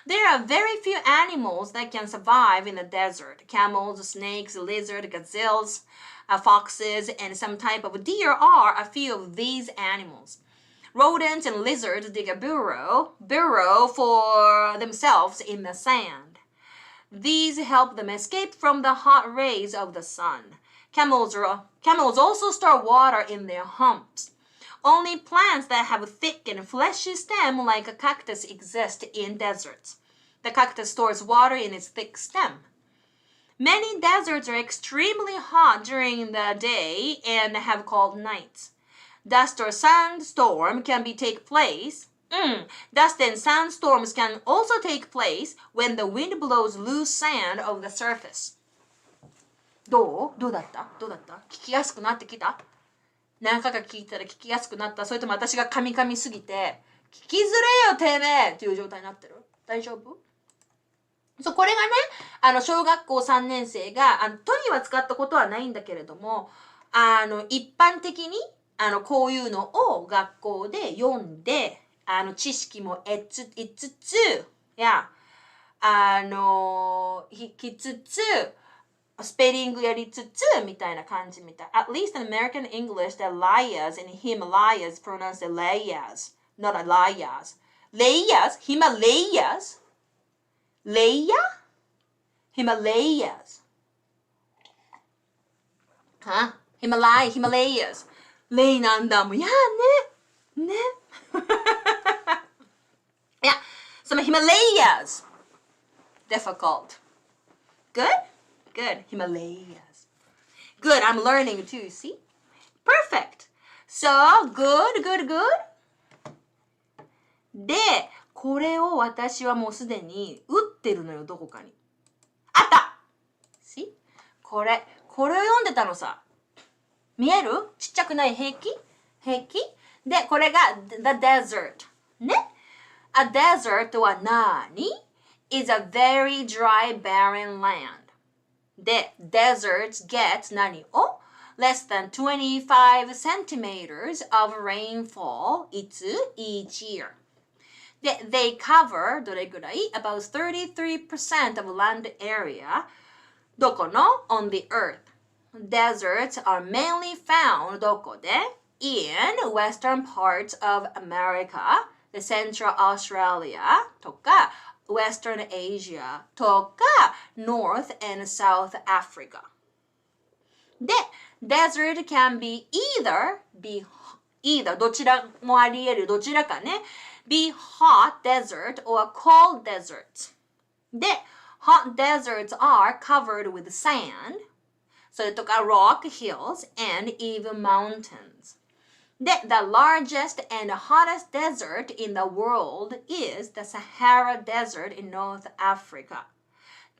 There are very few animals that can survive in the desert. Camels, snakes, lizards, gazelles, foxes, and some type of deer are a few of these animals. Rodents and lizards dig a burrow for themselves in the sand. These help them escape from the hot rays of the sun. Camels also store water in their humps. Only plants that have thick and fleshy stem like a cactus exist in deserts. The cactus stores water in its thick stem. Many deserts are extremely hot during the day and have cold nights. Dust or sandstorm can take place. Dust and sandstorms can also take place when the wind blows loose sand over the surface. どうだった聞きやすくなってきた何回か聞いたら聞きやすくなったそれとも私が噛み噛みすぎて聞きづれよてめえっていう状態になってる大丈夫これがね、小学校3年生が、トニーは使ったことはないんだけれども、一般的に、こういうのを学校で読んで、知識も得つつ、引きつつ、スペリングやりつつ、みたいな感じみたい。At least in American English, the Himalayas and Himalayas pronounce the layas, not Himalayas. Himalayas? Himalayas. Huh? Himalayas. レイなんだもん。いやね。いや、その Himalayas. Difficult. Good? Himalayas. Good, I'm learning too, see? Perfect. So, good. で、これを私はもうすでに打ってるのよ、どこかに。あった See? これを読んでたのさ。見える？ちっちゃくない平気で、これが the desert。ね。A desert は何？ is a very dry barren land。で、deserts get 何を？less than 25 centimeters of rainfall each year. They cover どれぐらい about 33% of land area どこの on the earth. Deserts are mainly found どこで in western parts of America, the Central Australia とか Western Asia とか North and South Africa. で、desert can be either どちらもあり得るどちらかね be hot desert or cold desert で hot deserts are covered with sand それとか rock hills and even mountains で the largest and hottest desert in the world is the Sahara Desert in North Africa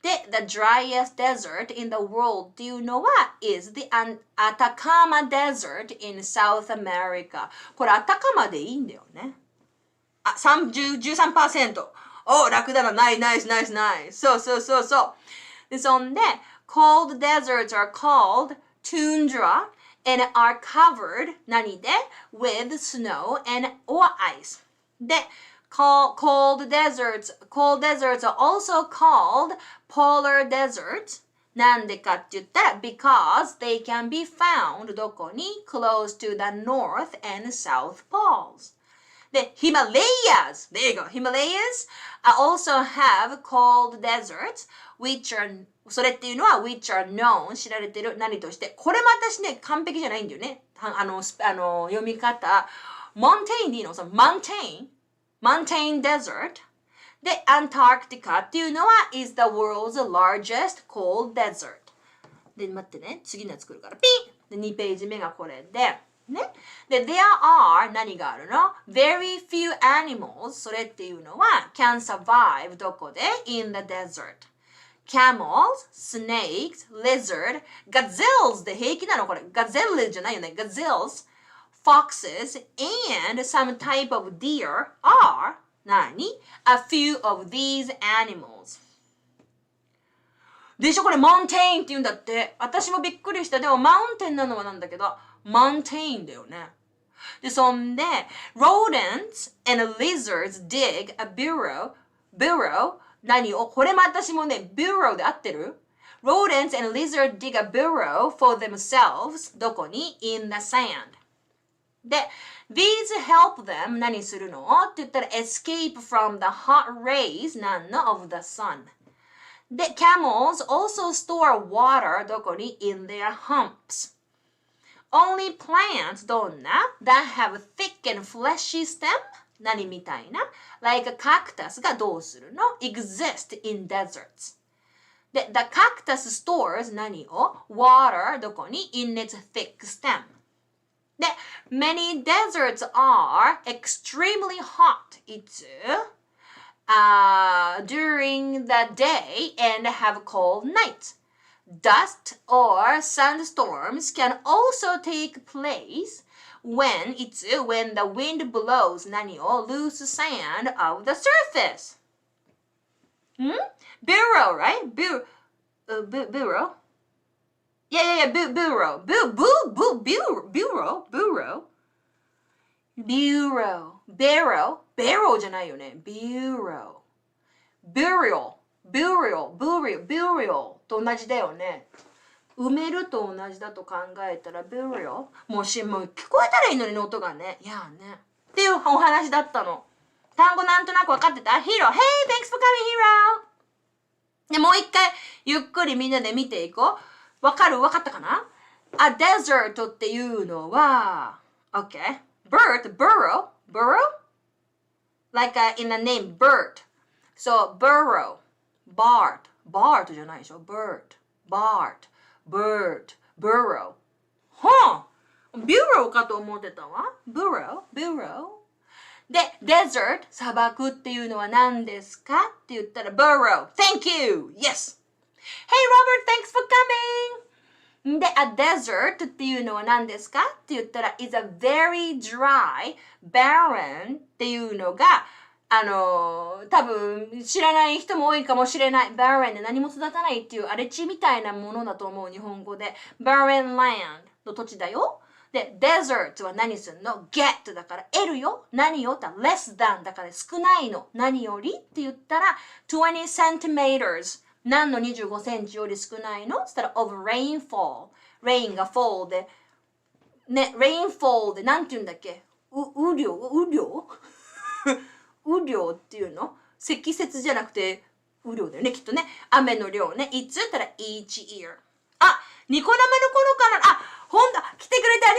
で the driest desert in the world do you know what is the Atacama Desert in South America これアタカマでいいんだよねあ、13%お、楽だな、ナイスそうで、そんで cold deserts are called tundra and are covered 何で with snow and or ice でCold deserts are also called polar deserts なんでかって言ったら because they can be found どこに close to the north and south poles で Himalayas there you go Himalayas also have cold deserts which are それっていうのは which are known 知られてる何としてこれも私ね完璧じゃないんだよね読み方 mountain でいいのその mountain desert で Antarctica っていうのは is the world's largest cold desert で待ってね次のやつ来るからピンで2ページ目がこれでねで there are 何があるの very few animals それっていうのは can survive どこで in the desert camels, snakes, lizard, gazelles で平気なのこれ gazelle じゃないよね gazelles Foxes and some type of deer are 何 a few of these animals でしょこれ mountain って言うんだって私もびっくりしたでも mountain なのはなんだけど mountain だよねでそんで rodents and lizards dig a burrow 何をこれも私もね burrow で合ってるrodents and lizards dig a burrow for themselves どこに in the sandで、these help them 何するのって言ったら escape from the hot rays 何の of the sun で、camels also store water どこに in their humps only plants どんな that have thick and fleshy stem 何みたいな like a cactus がどうするの exist in deserts で、the cactus stores 何を water どこに in its thick stemで many deserts are extremely hot いつ、during the day and have cold nights. Dust or sandstorms can also take place when the wind blows 何を loose sand of the surface. Burrow, right? Burrow? Yeah, burrow. Barrow じゃないよね。Bureau と同じだよね。埋めると同じだと考えたら burial もう聞こえたらいいのに音がね。いやね。っていうお話だったの。単語なんとなく分かってた ?Hero! Hey! Thanks for coming, Hero! でもう一回ゆっくりみんなで見ていこう。分かったかな ?A desert っていうのは OK. Burrow? Like in the name bird. So burrow. Bart じゃないでしょ Bird. Burrow. Bureau かと思ってたわ。Burrow. で、desert、砂漠っていうのは何ですかって言ったら burrow。Thank you! Yes! Hey Robert, thanks for coming! で、a desert っていうのは何ですかって言ったら is a very dry, barren っていうのが多分知らない人も多いかもしれない barren で何も育たないっていう荒れ地みたいなものだと思う日本語で barren land の土地だよ。で、desert は何するの ?get だから得るよ。何よって less than だから少ないの。何よりって言ったら20 centimeters 何の25センチより少ないのそしたら of rainfall rain が fall でね、rainfall で何て言うんだっけ雨量雨量っていうの積雪じゃなくて雨量だよねきっとね。雨の量ね。いつ言ったら each year。あ、ニコ生の頃から、ほんと、来てくれてあり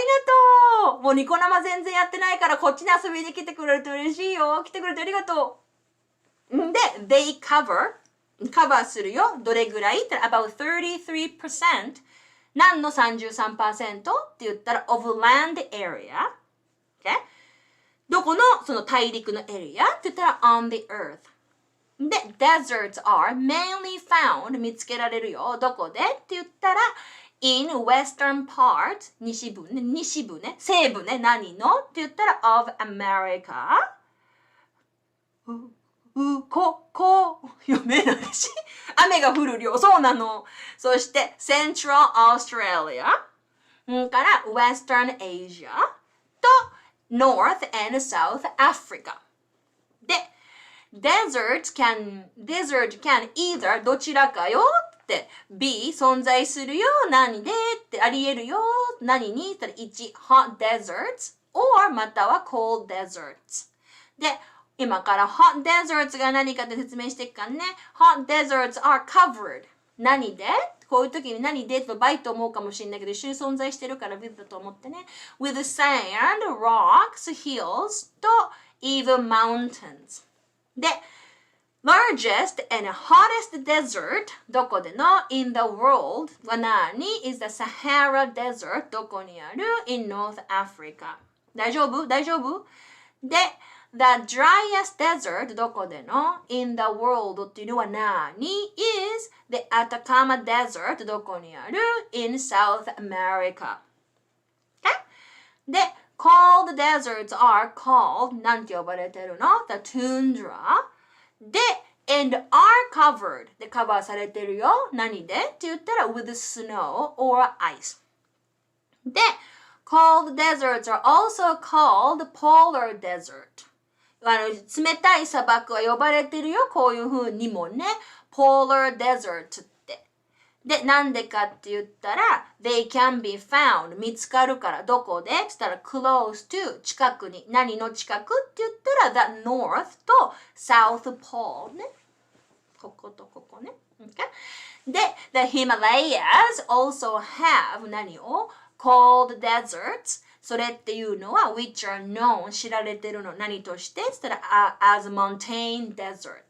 がとう。もうニコ生全然やってないからこっちに遊びに来てくれると嬉しいよ。来てくれてありがとう。で、they cover するよ。どれぐらいって言ったら about 33%。何の 33% って言ったら of land area。Okay? どこのその大陸のエリアって言ったら on the earth。で、deserts are mainly found 見つけられるよ。どこでって言ったら in western part 西部ね、西部ね、何のって言ったら of America 読めないし雨が降る量、そうなの。そして Central Australia から Western Asia と North and South Africa でDesert can either どちらかよって be 存在するよ何でってあり得るよ何にって言ったら1 hot deserts or または cold deserts で今から hot deserts が何かって説明していくからね hot deserts are covered 何でこういう時に何でとバイと思うかもしれないけど一緒に存在してるから with だと思ってね with sand, rocks, hills と even mountainsで、largest and hottest desert どこでの in the world は何 is the Sahara Desert どこにある in North Africa 大丈夫で、the driest desert どこでの in the world っていうのは何 is the Atacama Desert どこにある in South America、okay? でCold deserts are called なんて呼ばれてるの The tundra で and are covered でカバーされてるよ何でって言ったら with snow or ice で Cold deserts are also called polar desert 冷たい砂漠は呼ばれてるよこういう風にもね polar desertで、なんでかって言ったら、they can be found 見つかるからどこでって言ったら close to 近くに何の近くって言ったら the north と south pole ねこことここね、okay? で the Himalayas also have 何を cold deserts それっていうのは which are known 知られてるの何としてって言ったら as mountain desert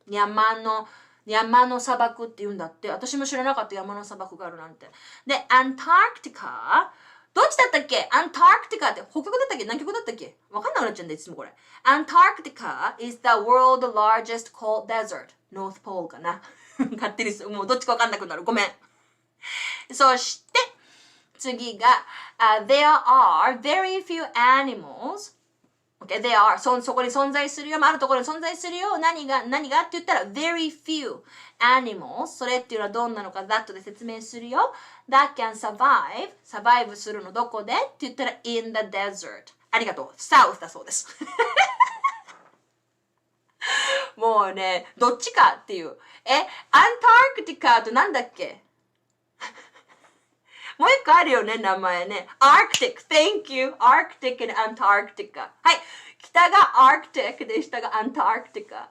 山の砂漠って言うんだって。私も知らなかった山の砂漠があるなんて。で、アンタークティカどっちだったっけアンタークティカって北極だったっけ南極だったっけわかんなくなっちゃうんだいつもこれ。アンタークティカ is the world's largest cold desert. North Pole かな。勝手にもうどっちかわかんなくなる。ごめん。そして、次が、there are very few animals.Okay, they are そこに存在するよ、あるところに存在するよ何がって言ったら very few animals それっていうのはどんなのか that で説明するよ that can survive するのどこでって言ったら in the desert ありがとう south だそうですもうねどっちかっていうアンタークティカとなんだっけもう一個あるよね、名前ね。Arctic, thank you. Arctic and Antarctica. はい。北が Arctic で下が Antarctica。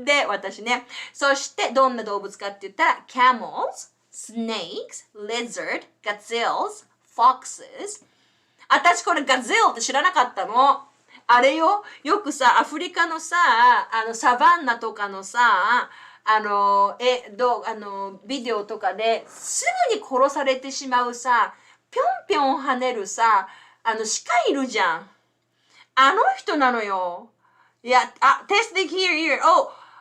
で、私ね。そして、どんな動物かって言ったら、camels, snakes, lizard, gazelles, foxes. 私これ gazelle って知らなかったの。あれよ。よくさ、アフリカのさ、サバンナとかのさ、ビデオとかですぐに殺されてしまうさ、ぴょんぴょん跳ねるさ、歯科いるじゃん。あの人なのよ。いや、testing here.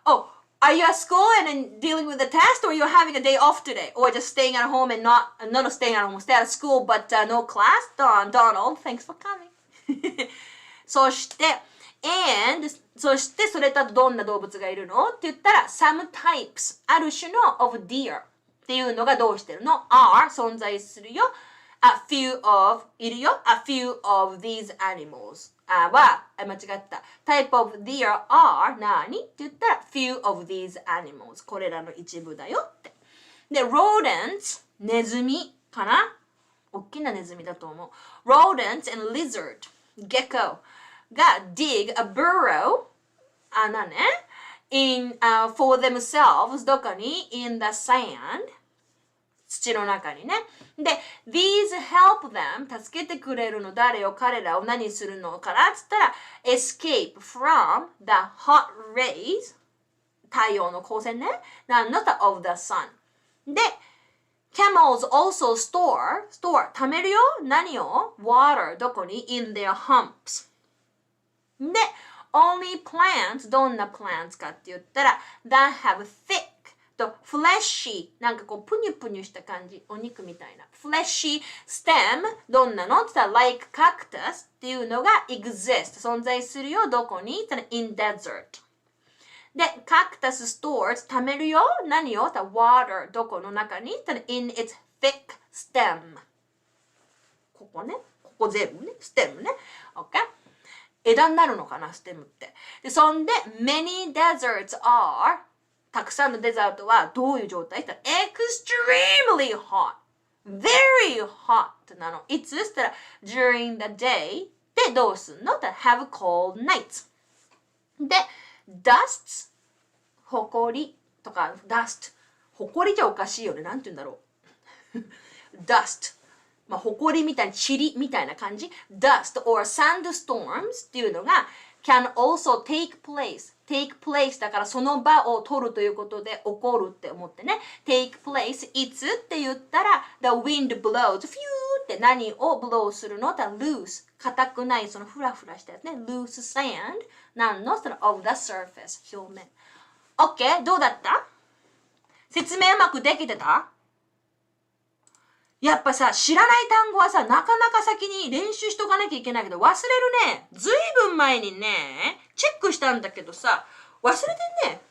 Oh, are you at school and then dealing with the test, or you're having a day off today, or just staying at home and not staying at home, stay at school but no class? Donald, thanks for coming. そしてそれとどんな動物がいるのって言ったら some types ある種の of deer っていうのがどうしてるの are 存在するよ a few of いるよ a few of these animals 間違った type of deer are 何って言ったら few of these animals これらの一部だよってで rodents ネズミかな大きなネズミだと思う rodents and lizard ゲコが dig a burrow 穴ね for themselves どこに in the sand 土の中にねで these help them 助けてくれるの誰を彼らを何するのかなっつったら escape from the hot rays 太陽の光線ねなんの of the sun でCamels also store 貯めるよ何を water どこに in their humps で only plants どんな plants かって言ったら that have thick と fleshy なんかこうプニュプニュした感じお肉みたいな fleshy stem どんなのって言ったら like cactus っていうのが exist 存在するよどこにって言ったら in desertで、cactus stores 貯めるよ何を water どこの中に in its thick stem ここねここ全部ね stem ね OK 枝になるのかな stem ってでそんで many deserts are たくさんのデザートはどういう状態 extremely hot very hot なのいつしたら during the day でどうすんの have cold nights でdust ほこりとか dust ほこりじゃおかしいよねなんて言うんだろうdust まあほこりみたいに塵みたいな感じ dust or sandstorms っていうのが can also take place だからその場を取るということで起こるって思ってね take place いつって言ったら the wind blows フューって何を blow するの loose 硬くないそのフラフラしたやつね loose sand 何のその of the surface 表面 OK どうだった説明うまくできてたやっぱさ知らない単語はさなかなか先に練習しとかなきゃいけないけど忘れるねずいぶん前にねチェックしたんだけどさ忘れてんね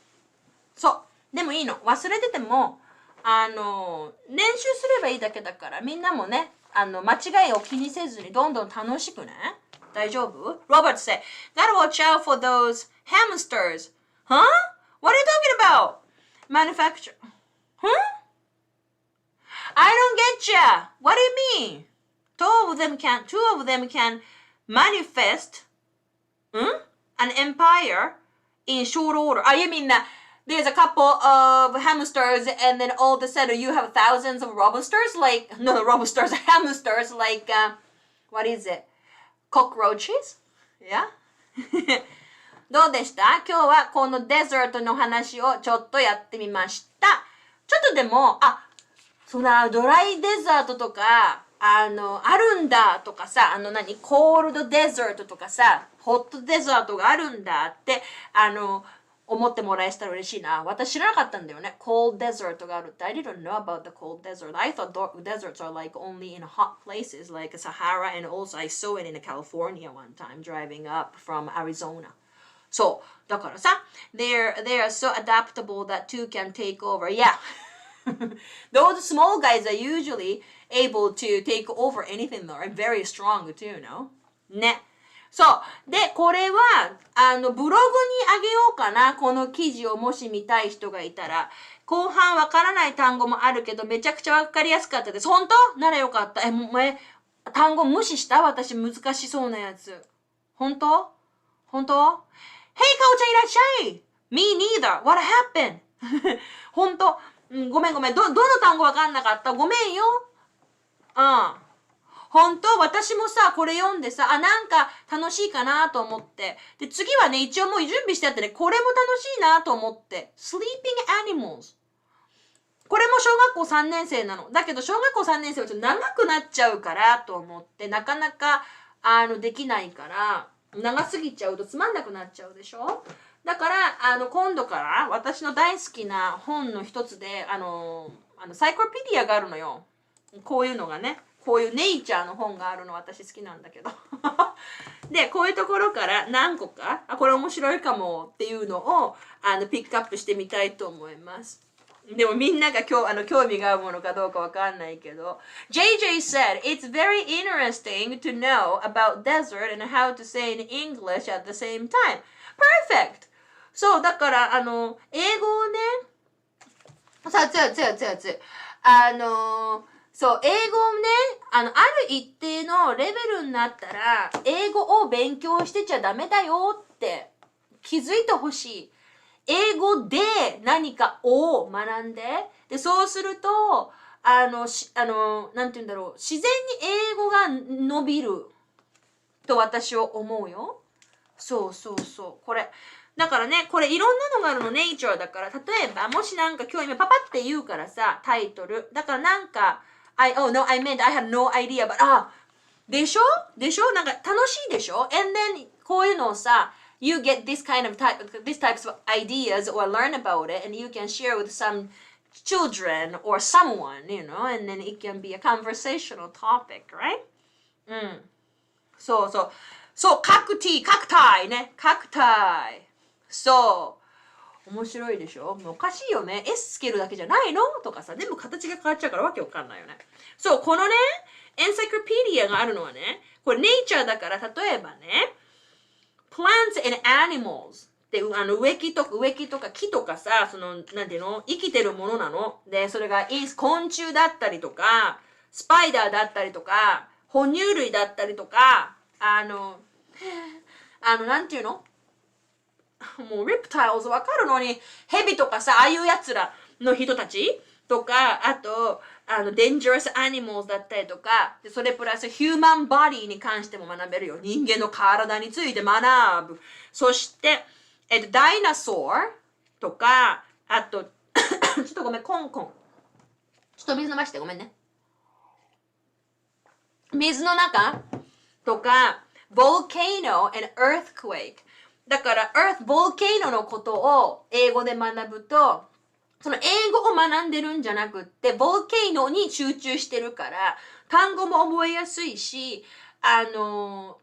そうでもいいの忘れてても練習すればいいだけだからみんなもね間違いを気にせずにどんどん楽しくね大丈夫 Robert said gotta watch out for those hamsters Huh? What are you talking about? Manufacture Huh? I don't get ya. What do you mean? Two of them can manifest an empire in short order. You mean there's a couple of hamsters and then all of a sudden you have thousands of hamsters? Like, what is it? Cockroaches? Yeah? どうでした今日はこのデザートの話をちょっとやってみました。ちょっとでも、そのドライデザートとか、あるんだとかさ、コールドデザートとかさ、ホットデザートがあるんだって、思ってもらえたら嬉しいな。私知らなかったんだよね。cold desert があるって。I didn't know about the cold desert. I thought deserts are like only in hot places like Sahara and also I saw it in California one time driving up from Arizona. そう。だからさ、they are so adaptable that two can take over. Yeah. Those small guys are usually able to take over anything though. And very strong too, no? ね。そう。で、これは、ブログにあげようかな。この記事をもし見たい人がいたら。後半わからない単語もあるけど、めちゃくちゃわかりやすかったです。本当ならよかった。単語無視した私難しそうなやつ。本当 Hey, かおちゃんいらっしゃい Me neither. What happened? 本当ごめん。どの単語わかんなかったごめんよ。本当私もさ、これ読んでさ、なんか楽しいかなと思って。で、次はね、一応もう準備してあってね、これも楽しいなと思って。Sleeping Animals。これも小学校3年生なの。だけど、小学校3年生はちょっと長くなっちゃうからと思って、なかなか、できないから、長すぎちゃうとつまんなくなっちゃうでしょ。だから今度から私の大好きな本の一つでサイクロペディアがあるのよ。こういうのがね、こういうネイチャーの本があるの私好きなんだけどでこういうところから何個かこれ面白いかもっていうのをピックアップしてみたいと思います。でもみんなが興味があるものかどうかわかんないけど JJ said it's very interesting to know about desert and how to say in English at the same time. Perfect! そうだから英語をねさあそう英語をねある一定のレベルになったら英語を勉強してちゃダメだよって気づいてほしい。英語で何かを学んで、そうすると、なんて言うんだろう、自然に英語が伸びると私は思うよ。そう。これ。だからね、これいろんなのがあるの、ネイチャーだから、例えば、もしなんか今日今パパって言うからさ、タイトル。だからなんか、I had no idea, but, でしょなんか楽しいでしょ ?and then, こういうのをさ、You get these types of ideas or learn about it and you can share with some children or someone, and then it can be a conversational topic, right? そう、カクタイね。カクタイ。そう。面白いでしょもうおかしいよね。S つけるだけじゃないのとかさ、全部形が変わっちゃうからわけわかんないよね。そう、このね、エンサイクロペディアがあるのはね、これネイチャーだから、例えばね、plants and animals って植木とか木とかさ、なんていうの生きてるものなの。で、それが昆虫だったりとか、スパイダーだったりとか、哺乳類だったりとか、なんていうのもう、レプタイルズわかるのに、ヘビとかさ、ああいうやつらの人たちとか、あと、dangerous animals だったりとか、それプラス human body に関しても学べるよ。人間の体について学ぶ。そして、ダイナソーとか、あと、ちょっとごめん、コン。ちょっと水飲ましてごめんね。水の中とか、volcano and earthquake。だから、volcano のことを英語で学ぶと、その英語を学んでるんじゃなくって、ボルケーノに集中してるから、単語も覚えやすいし、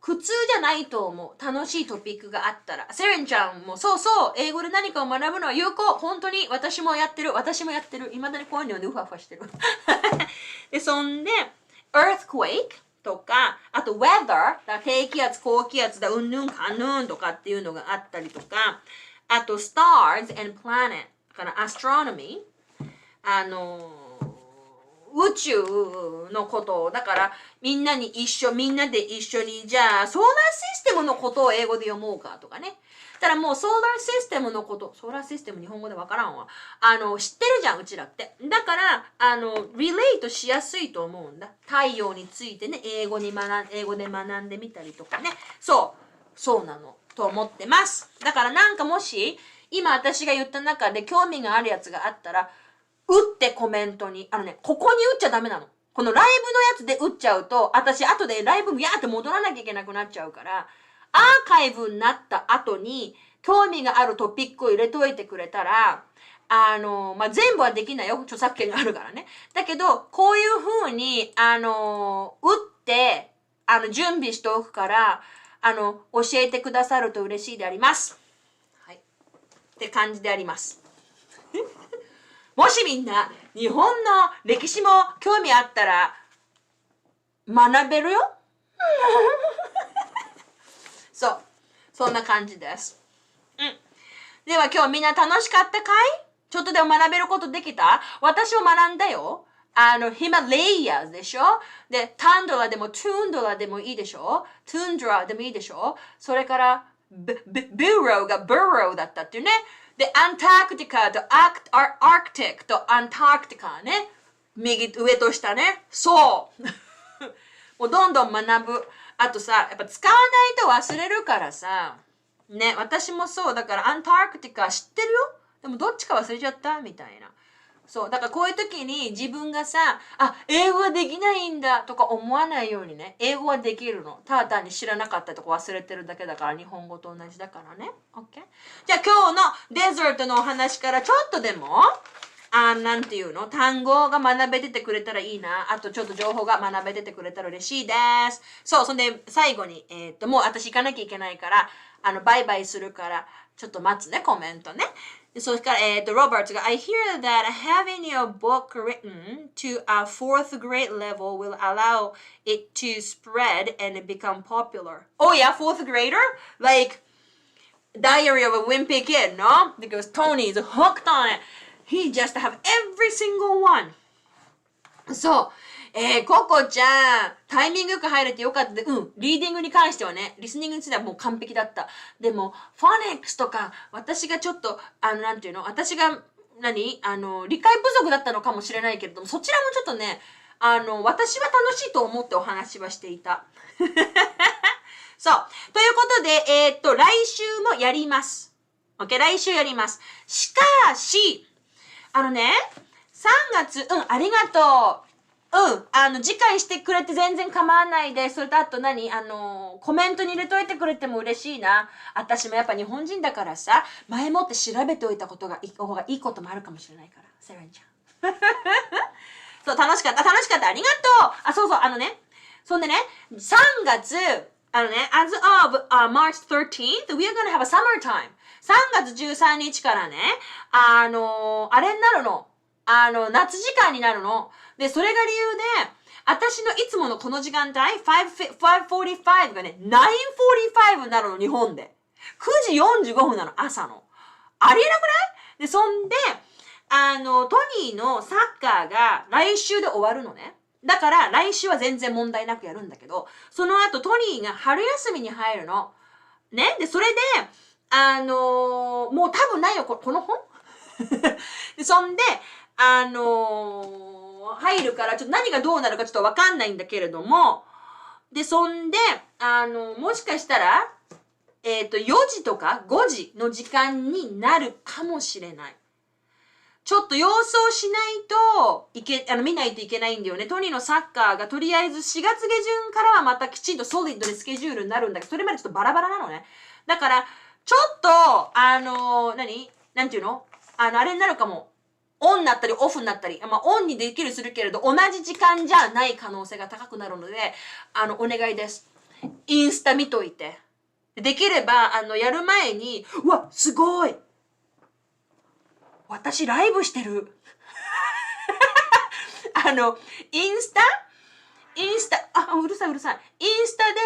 苦痛じゃないと思う。楽しいトピックがあったら。セレンちゃんも、そう、英語で何かを学ぶのは有効。本当に私もやってる。未だにこういうのでうふわふわしてる。で、そんで、earthquake とか、あと weather、低気圧、高気圧だ、うんぬんかんぬんとかっていうのがあったりとか、あと stars and planet。アストロノミー宇宙のことだからみんなで一緒にじゃあソーラーシステムのことを英語で読もうかとかね。ただもうソーラーシステムのことソーラーシステム日本語でわからんわ知ってるじゃんうちらってだからリレートしやすいと思うんだ太陽についてね英語で学んでみたりとかねそうなのと思ってますだからなんかもし今私が言った中で興味があるやつがあったら、打ってコメントに、ここに打っちゃダメなの。このライブのやつで打っちゃうと、私後でライブやーって戻らなきゃいけなくなっちゃうから、アーカイブになった後に、興味があるトピックを入れといてくれたら、全部はできないよ。著作権があるからね。だけど、こういう風に、打って、準備しておくから、教えてくださると嬉しいであります。って感じでありますもしみんな日本の歴史も興味あったら学べるよそんな感じです、では今日みんな楽しかったかいちょっとでも学べることできた私も学んだよヒマラヤでしょで、タンドラでもトゥンドラでもいいでしょトゥンドラでもいいでしょそれからブローがブローだったっていうね。で、アンタークティカとアークティックとアンタークティカね。上と下ね。そうもうどんどん学ぶ。あとさ、やっぱ使わないと忘れるからさ。ね、私もそう。だからアンタークティカ知ってるよ。でもどっちか忘れちゃったみたいな。そう。だからこういう時に自分がさ、英語ができないんだとか思わないようにね、英語はできるの。ただ単に知らなかったとか忘れてるだけだから、日本語と同じだからね。OK？ じゃあ今日のデザートのお話からちょっとでも、なんていうの単語が学べててくれたらいいな。あとちょっと情報が学べててくれたら嬉しいです。そう、そんで最後に、もう私行かなきゃいけないから、バイバイするから、ちょっと待つね、コメントね。それから、ロバートが I hear that having your book written to a fourth grade level will allow it to spread and become popular. Oh yeah, fourth grader? Like Diary of a Wimpy Kid, no? Because Tony is hooked on it. He just have every single one. そう。ココちゃん、タイミングよく入れてよかったで、リーディングに関してはね、リスニングについてはもう完璧だった。でも、フォニックスとか、私がちょっと、なんていうの私が、理解不足だったのかもしれないけれども、そちらもちょっとね、私は楽しいと思ってお話はしていた。そう。ということで、来週もやります。OK? 来週やります。しかし、3月、ありがとう。次回してくれて全然構わないで、それとあとコメントに入れといてくれても嬉しいな。私もやっぱ日本人だからさ、前もって調べておいたことが方がいいこともあるかもしれないから。セレンちゃん。そう、楽しかった、ありがとう。そうそう、そんでね、3月、as of March 13th, we are gonna have a summer time. 3月13日からね、あれになるの。夏時間になるの。で、それが理由で、私のいつものこの時間帯、5:45がね、9:45になるの、日本で。9時45分なの、朝の。ありえなくない？で、そんで、トニーのサッカーが来週で終わるのね。だから、来週は全然問題なくやるんだけど、その後、トニーが春休みに入るの。ね。で、それで、もう多分ないよ、この本で、そんで、入るから、ちょっと何がどうなるかちょっとわかんないんだけれども、で、そんで、もしかしたら、4時とか5時の時間になるかもしれない。ちょっと様子をしないと見ないといけないんだよね。トニーのサッカーがとりあえず4月下旬からはまたきちんとソリッドにスケジュールになるんだけど、それまでちょっとバラバラなのね。だから、ちょっと、なんていうのあれになるかも。オンになったりオフになったり、オンにできるするけれど、同じ時間じゃない可能性が高くなるので、お願いです。インスタ見といて。できれば、やる前に、うわ、すごい私ライブしてる。インスタ、うるさい。インスタで、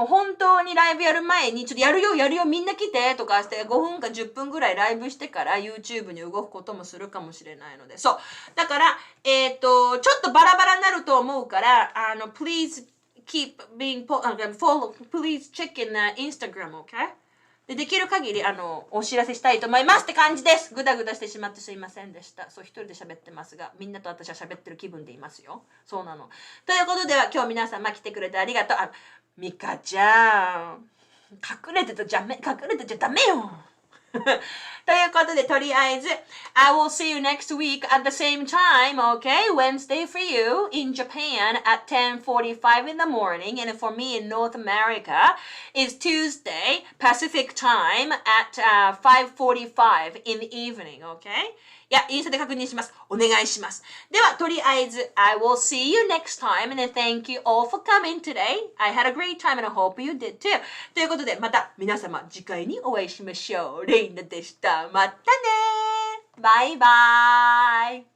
本当にライブやる前に、ちょっとやるよ、みんな来て、とかして、5分か10分ぐらいライブしてから YouTube に動くこともするかもしれないので。そう。だから、ちょっとバラバラになると思うから、please keep being, follow, please check in Instagram, okay? できる限り、お知らせしたいと思いますって感じです。ぐだぐだしてしまってすいませんでした。そう、一人で喋ってますが、みんなと私は喋ってる気分でいますよ。そうなの。ということでは、今日皆様来てくれてありがとう。ミカちゃん。隠れてちゃダメよ。ということで、とりあえず、I will see you next week at the same time, okay? Wednesday for you in Japan at 10:45 in the morning, and for me in North America is Tuesday Pacific time at 5:45 in the evening, okay? いや、インスタで確認します。お願いします。では、とりあえず、I will see you next time, and then thank you all for coming today. I had a great time, and I hope you did too. ということで、また皆様、次回にお会いしましょう。レイナでした。またねー。バイバーイ。